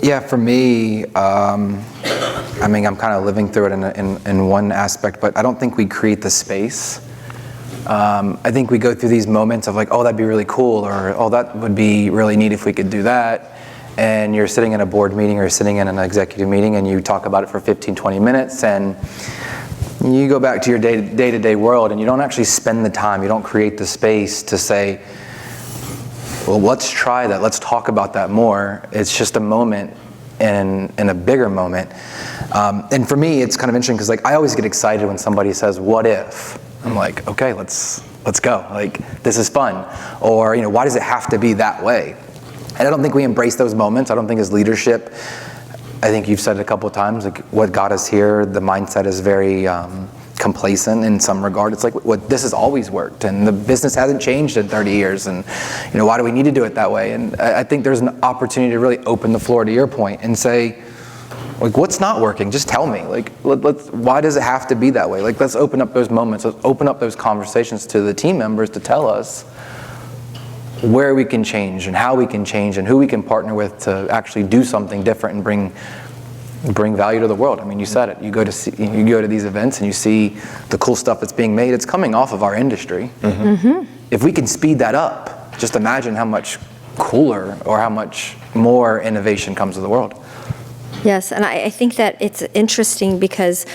Yeah, for me, I'm kind of living through it in one aspect, but I don't think we create the space. I think we go through these moments of like, oh, that'd be really cool, or oh, that would be really neat if we could do that. And you're sitting in a board meeting or sitting in an executive meeting and you talk about it for 15, 20 minutes and you go back to your day-to-day world and you don't actually spend the time, you don't create the space to say, well, let's try that, let's talk about that more. It's just a moment in a bigger moment. And for me, it's kind of interesting because like I always get excited when somebody says, what if? I'm like, okay, let's go. Like, this is fun. Or, why does it have to be that way? And I don't think we embrace those moments. I don't think as leadership, I think you've said it a couple of times, like what got us here, the mindset is very complacent in some regard. It's like, this has always worked and the business hasn't changed in 30 years. And, why do we need to do it that way? And I think there's an opportunity to really open the floor to your point and say, like, what's not working? Just tell me. Like, why does it have to be that way? Like, let's open up those moments. Let's open up those conversations to the team members to tell us where we can change and how we can change and who we can partner with to actually do something different and bring value to the world. I mean, you said it. You go to these events and you see the cool stuff that's being made. It's coming off of our industry. Mm-hmm. If we can speed that up, just imagine how much cooler or how much more innovation comes to the world. Yes, and I think that it's interesting because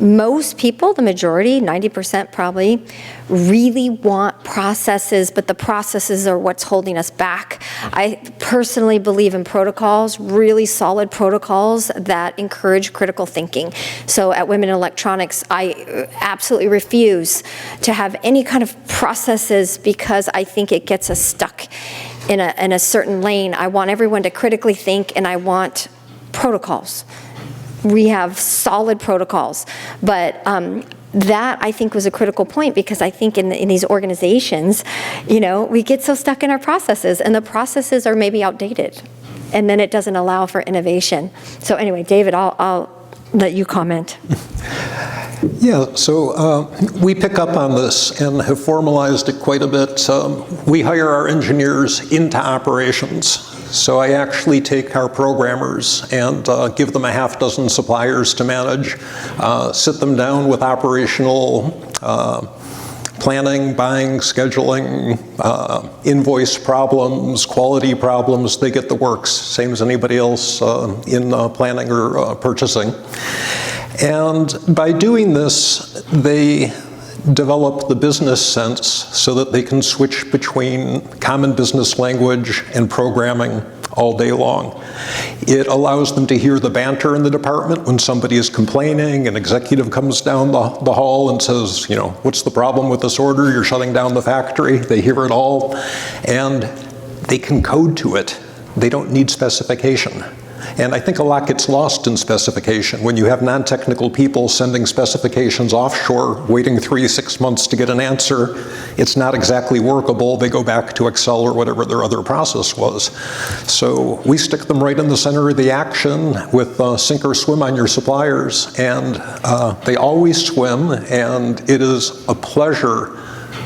most people, the majority, 90% probably, really want processes, but the processes are what's holding us back. I personally believe in protocols, really solid protocols that encourage critical thinking. So at Women in Electronics, I absolutely refuse to have any kind of processes because I think it gets us stuck in a certain lane. I want everyone to critically think, and I want protocols. We have solid protocols, but that I think was a critical point because I think in these organizations, we get so stuck in our processes and the processes are maybe outdated and then it doesn't allow for innovation. So anyway, David, I'll let you comment. Yeah, so we pick up on this and have formalized it quite a bit. We hire our engineers into operations. So I actually take our programmers and give them a half dozen suppliers to manage, sit them down with operational planning, buying, scheduling, invoice problems, quality problems. They get the works, same as anybody else in planning or purchasing. And by doing this, they develop the business sense so that they can switch between common business language and programming all day long. It allows them to hear the banter in the department when somebody is complaining, an executive comes down the hall and says, what's the problem with this order? You're shutting down the factory. They hear it all, and they can code to it. They don't need specification. And I think a lot gets lost in specification. When you have non-technical people sending specifications offshore, waiting 3-6 months to get an answer, it's not exactly workable. They go back to Excel or whatever their other process was. So we stick them right in the center of the action with sink or swim on your suppliers, and they always swim, and it is a pleasure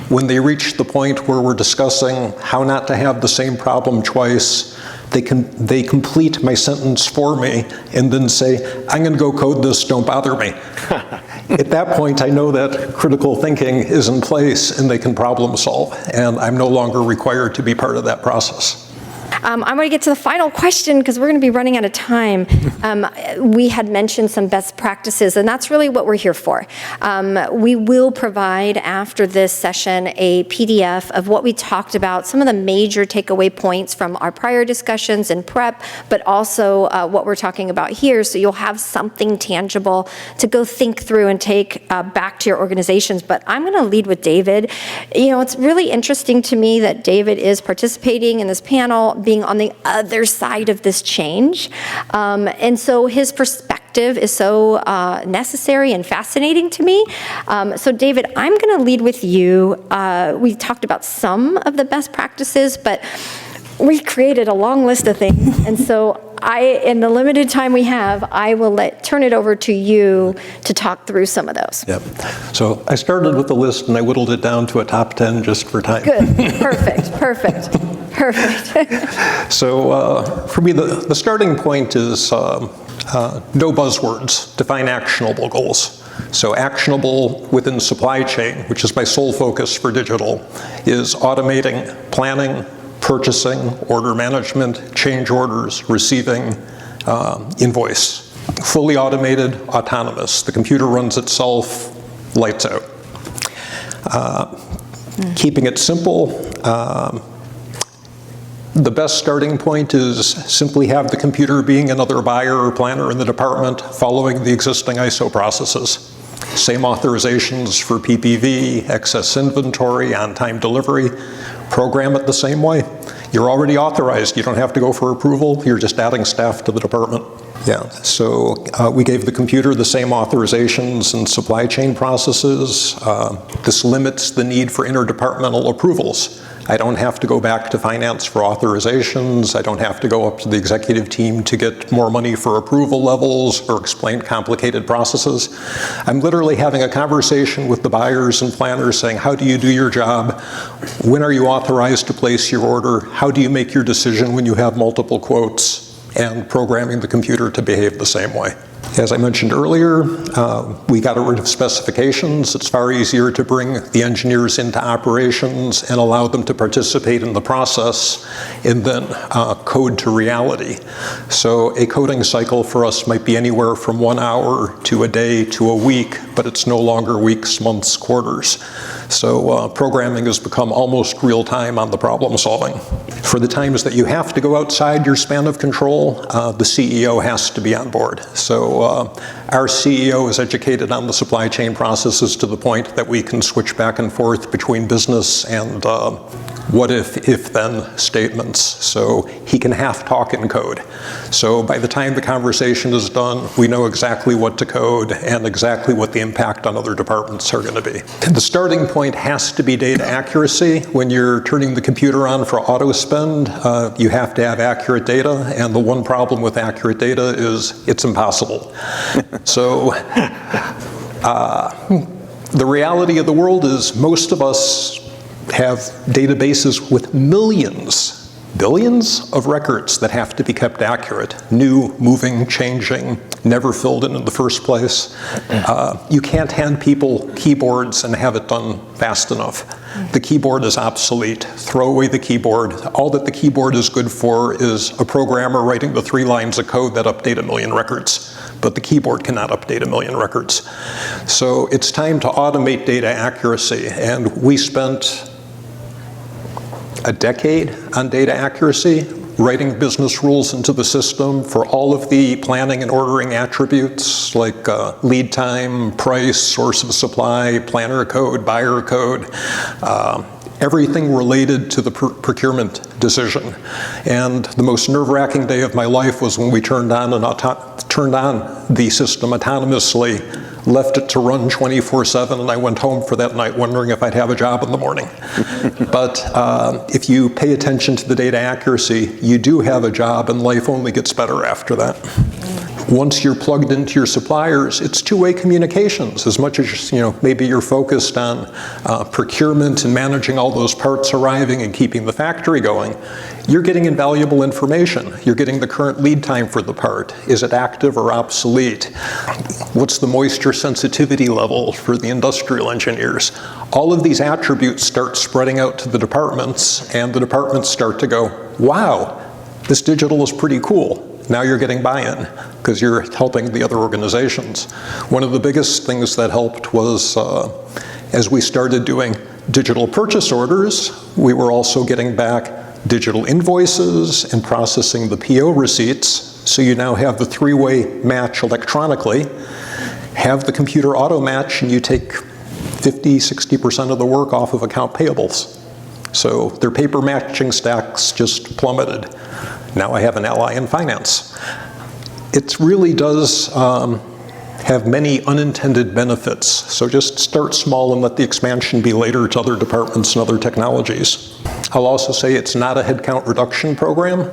when they reach the point where we're discussing how not to have the same problem twice. They complete my sentence for me and then say, I'm going to go code this, don't bother me. At that point, I know that critical thinking is in place and they can problem solve, and I'm no longer required to be part of that process. I'm going to get to the final question because we're going to be running out of time. We had mentioned some best practices, and that's really what we're here for. We will provide after this session a PDF of what we talked about, some of the major takeaway points from our prior discussions in prep, but also what we're talking about here, so you'll have something tangible to go think through and take back to your organizations. But I'm going to lead with David. You know, it's really interesting to me that David is participating in this panel, being on the other side of this change. And so his perspective is so necessary and fascinating to me. So David, I'm going to lead with you. We talked about some of the best practices, but we created a long list of things. And so in the limited time we have, I will turn it over to you to talk through some of those. Yep. So I started with the list and I whittled it down to a top 10 just for time. Good. Perfect. So for me, the starting point is no buzzwords, define actionable goals. So actionable within supply chain, which is my sole focus for digital, is automating planning, purchasing, order management, change orders, receiving, invoice. Fully automated, autonomous. The computer runs itself, lights out. Keeping it simple, the best starting point is simply have the computer being another buyer or planner in the department, following the existing ISO processes. Same authorizations for PPV, excess inventory, on-time delivery. Program it the same way. You're already authorized. You don't have to go for approval. You're just adding staff to the department. Yeah, so we gave the computer the same authorizations and supply chain processes. This limits the need for interdepartmental approvals. I don't have to go back to finance for authorizations. I don't have to go up to the executive team to get more money for approval levels or explain complicated processes. I'm literally having a conversation with the buyers and planners saying, how do you do your job? When are you authorized to place your order? How do you make your decision when you have multiple quotes? And programming the computer to behave the same way. As I mentioned earlier, we got rid of specifications. It's far easier to bring the engineers into operations and allow them to participate in the process and then code to reality. So a coding cycle for us might be anywhere from 1 hour to a day to a week, but it's no longer weeks, months, quarters. So programming has become almost real time on the problem solving. For the times that you have to go outside your span of control, the CEO has to be on board. So our CEO is educated on the supply chain processes to the point that we can switch back and forth between business and what if then statements. So he can half talk in code. So by the time the conversation is done, we know exactly what to code and exactly what the impact on other departments are going to be. The starting point has to be data accuracy. When you're turning the computer on for auto spend, you have to have accurate data, and the one problem with accurate data is it's impossible. So the reality of the world is most of us have databases with millions, billions of records that have to be kept accurate. New, moving, changing, never filled in the first place. You can't hand people keyboards and have it done fast enough. The keyboard is obsolete. Throw away the keyboard. All that the keyboard is good for is a programmer writing the 3 lines of code that update 1 million records. But the keyboard cannot update 1 million records. So it's time to automate data accuracy. And we spent a decade on data accuracy, writing business rules into the system for all of the planning and ordering attributes like lead time, price, source of supply, planner code, buyer code, everything related to the procurement decision. And the most nerve-wracking day of my life was when we turned on the system autonomously, left it to run 24/7, and I went home for that night wondering if I'd have a job in the morning. But if you pay attention to the data accuracy, you do have a job, and life only gets better after that. Once you're plugged into your suppliers, it's two-way communications. As much as maybe you're focused on procurement and managing all those parts arriving and keeping the factory going, you're getting invaluable information. You're getting the current lead time for the part. Is it active or obsolete? What's the moisture sensitivity level for the industrial engineers? All of these attributes start spreading out to the departments, and the departments start to go, wow, this digital is pretty cool. Now you're getting buy-in because you're helping the other organizations. One of the biggest things that helped was as we started doing digital purchase orders, we were also getting back digital invoices and processing the PO receipts. So you now have the three-way match electronically, have the computer auto match, and you take 50, 60% of the work off of account payables. So their paper matching stacks just plummeted. Now I have an ally in finance. It really does have many unintended benefits. So just start small and let the expansion be later to other departments and other technologies. I'll also say it's not a headcount reduction program.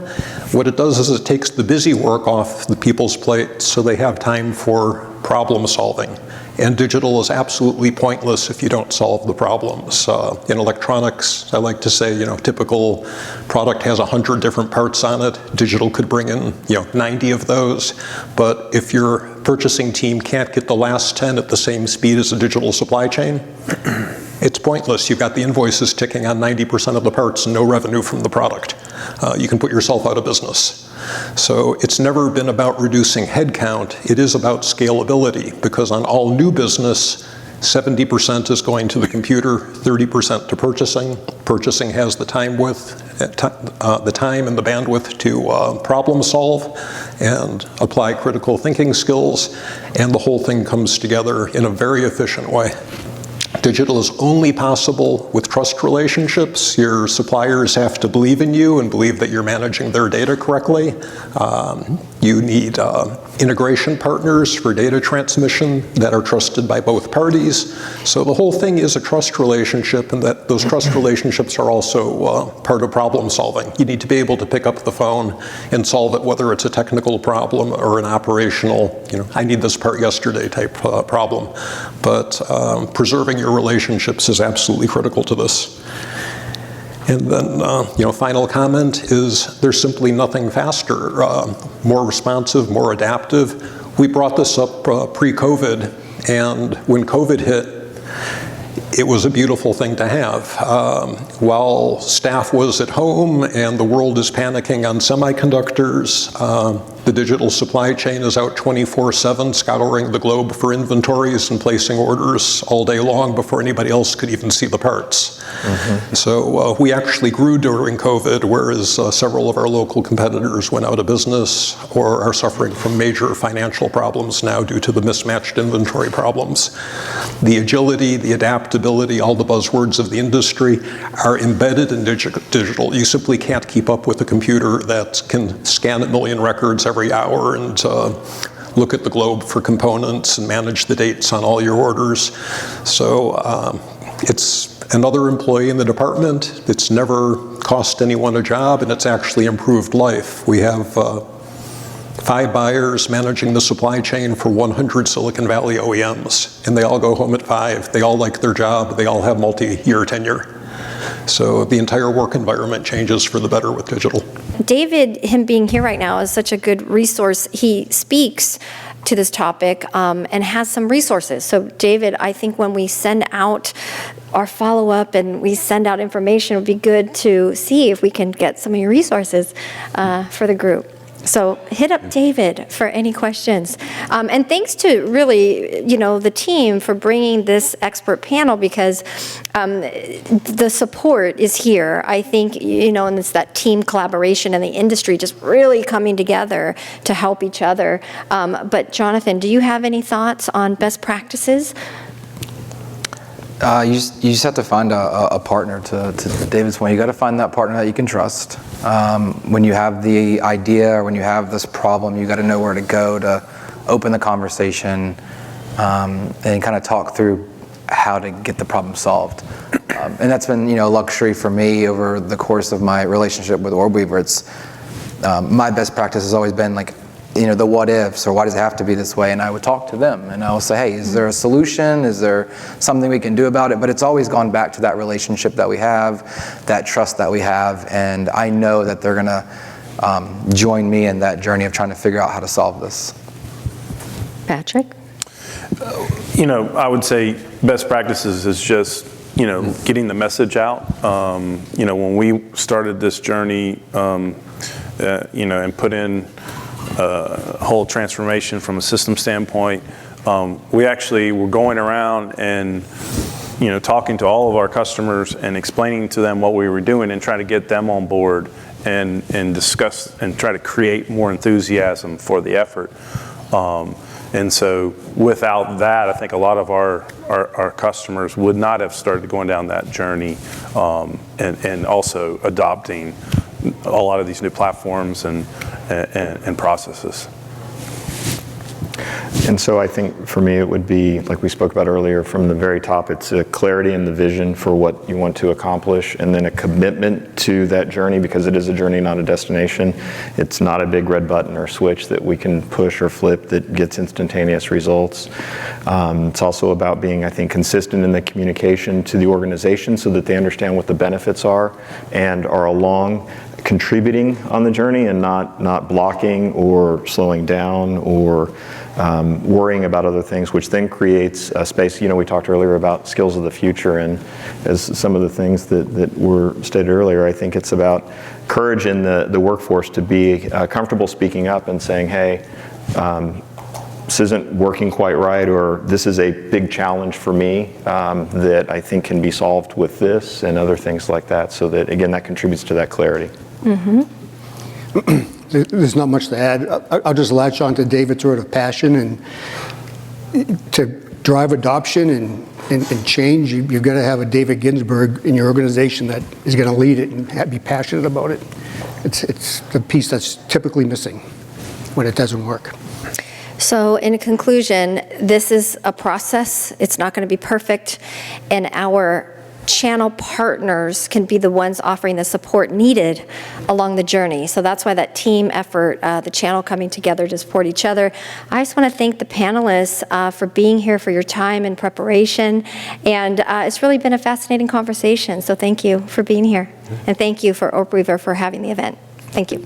What it does is it takes the busy work off the people's plate so they have time for problem solving. And digital is absolutely pointless if you don't solve the problems. In electronics, I like to say, typical product has 100 different parts on it. Digital could bring in, 90 of those. But if your purchasing team can't get the last 10 at the same speed as the digital supply chain, it's pointless. You've got the invoices ticking on 90% of the parts and no revenue from the product. You can put yourself out of business. So it's never been about reducing headcount. It is about scalability, because on all new business, 70% is going to the computer, 30% to purchasing. Purchasing has the time and the bandwidth to problem solve and apply critical thinking skills, and the whole thing comes together in a very efficient way. Digital is only possible with trust relationships. Your suppliers have to believe in you and believe that you're managing their data correctly. You need integration partners for data transmission that are trusted by both parties. So the whole thing is a trust relationship, and that those trust relationships are also part of problem solving. You need to be able to pick up the phone and solve it, whether it's a technical problem or an operational, I need this part yesterday type problem. But preserving your relationships is absolutely critical to this. And then, final comment is there's simply nothing faster, more responsive, more adaptive. We brought this up pre-COVID, and when COVID hit, it was a beautiful thing to have. While staff was at home and the world is panicking on semiconductors, the digital supply chain is out 24/7 scouring the globe for inventories and placing orders all day long before anybody else could even see the parts. Mm-hmm. So we actually grew during COVID, whereas several of our local competitors went out of business or are suffering from major financial problems now due to the mismatched inventory problems. The agility, the adaptability, all the buzzwords of the industry are embedded in digital. You simply can't keep up with a computer that can scan 1 million records every hour and look at the globe for components and manage the dates on all your orders. So it's another employee in the department. It's never cost anyone a job, and it's actually improved life. We have 5 buyers managing the supply chain for 100 Silicon Valley OEMs, and they all go home at 5. They all like their job. They all have multi-year tenure. So the entire work environment changes for the better with digital. David, him being here right now, is such a good resource. He speaks to this topic and has some resources. So David, I think when we send out our follow-up and we send out information, it would be good to see if we can get some of your resources for the group. So hit up David for any questions. And thanks to really, the team for bringing this expert panel, because the support is here. I think, and it's that team collaboration and the industry just really coming together to help each other. But Jonathan, do you have any thoughts on best practices? You just have to find a partner. To David's point, you got to find that partner that you can trust. When you have the idea or when you have this problem, you got to know where to go to open the conversation and kind of talk through how to get the problem solved. And that's been, a luxury for me over the course of my relationship with Orbweaver. It's my best practice has always been like, the what ifs, or why does it have to be this way? And I would talk to them and I will say, hey, is there a solution? Is there something we can do about it? But it's always gone back to that relationship that we have, that trust that we have. And I know that they're going to join me in that journey of trying to figure out how to solve this. Patrick? I would say best practices is just, getting the message out. When we started this journey, and put in a whole transformation from a system standpoint. We actually were going around and talking to all of our customers and explaining to them what we were doing and trying to get them on board and discuss and try to create more enthusiasm for the effort. And so without that, I think a lot of our customers would not have started going down that journey, and also adopting a lot of these new platforms and processes. And so I think for me it would be, like we spoke about earlier, from the very top, it's a clarity in the vision for what you want to accomplish, and then a commitment to that journey, because it is a journey, not a destination. It's not a big red button or switch that we can push or flip that gets instantaneous results. It's also about being, I think, consistent in the communication to the organization so that they understand what the benefits are and are along contributing on the journey, and not blocking or slowing down or worrying about other things, which then creates a space. We talked earlier about skills of the future, and as some of the things that were stated earlier, I think it's about courage in the workforce to be comfortable speaking up and saying, hey, this isn't working quite right, or this is a big challenge for me that I think can be solved with this, and other things like that, so that, again, that contributes to that clarity. Mm-hmm. There's not much to add. I'll just latch on to David's word of passion, and to drive adoption and change, you've got to have a David Ginsburg in your organization that is going to lead it and be passionate about it. It's the piece that's typically missing when it doesn't work. So in conclusion, this is a process. It's not going to be perfect, and our channel partners can be the ones offering the support needed along the journey. So that's why that team effort, the channel coming together to support each other. I just want to thank the panelists for being here, for your time and preparation, and it's really been a fascinating conversation. So thank you for being here, and thank you for Oak River for having the event. Thank you.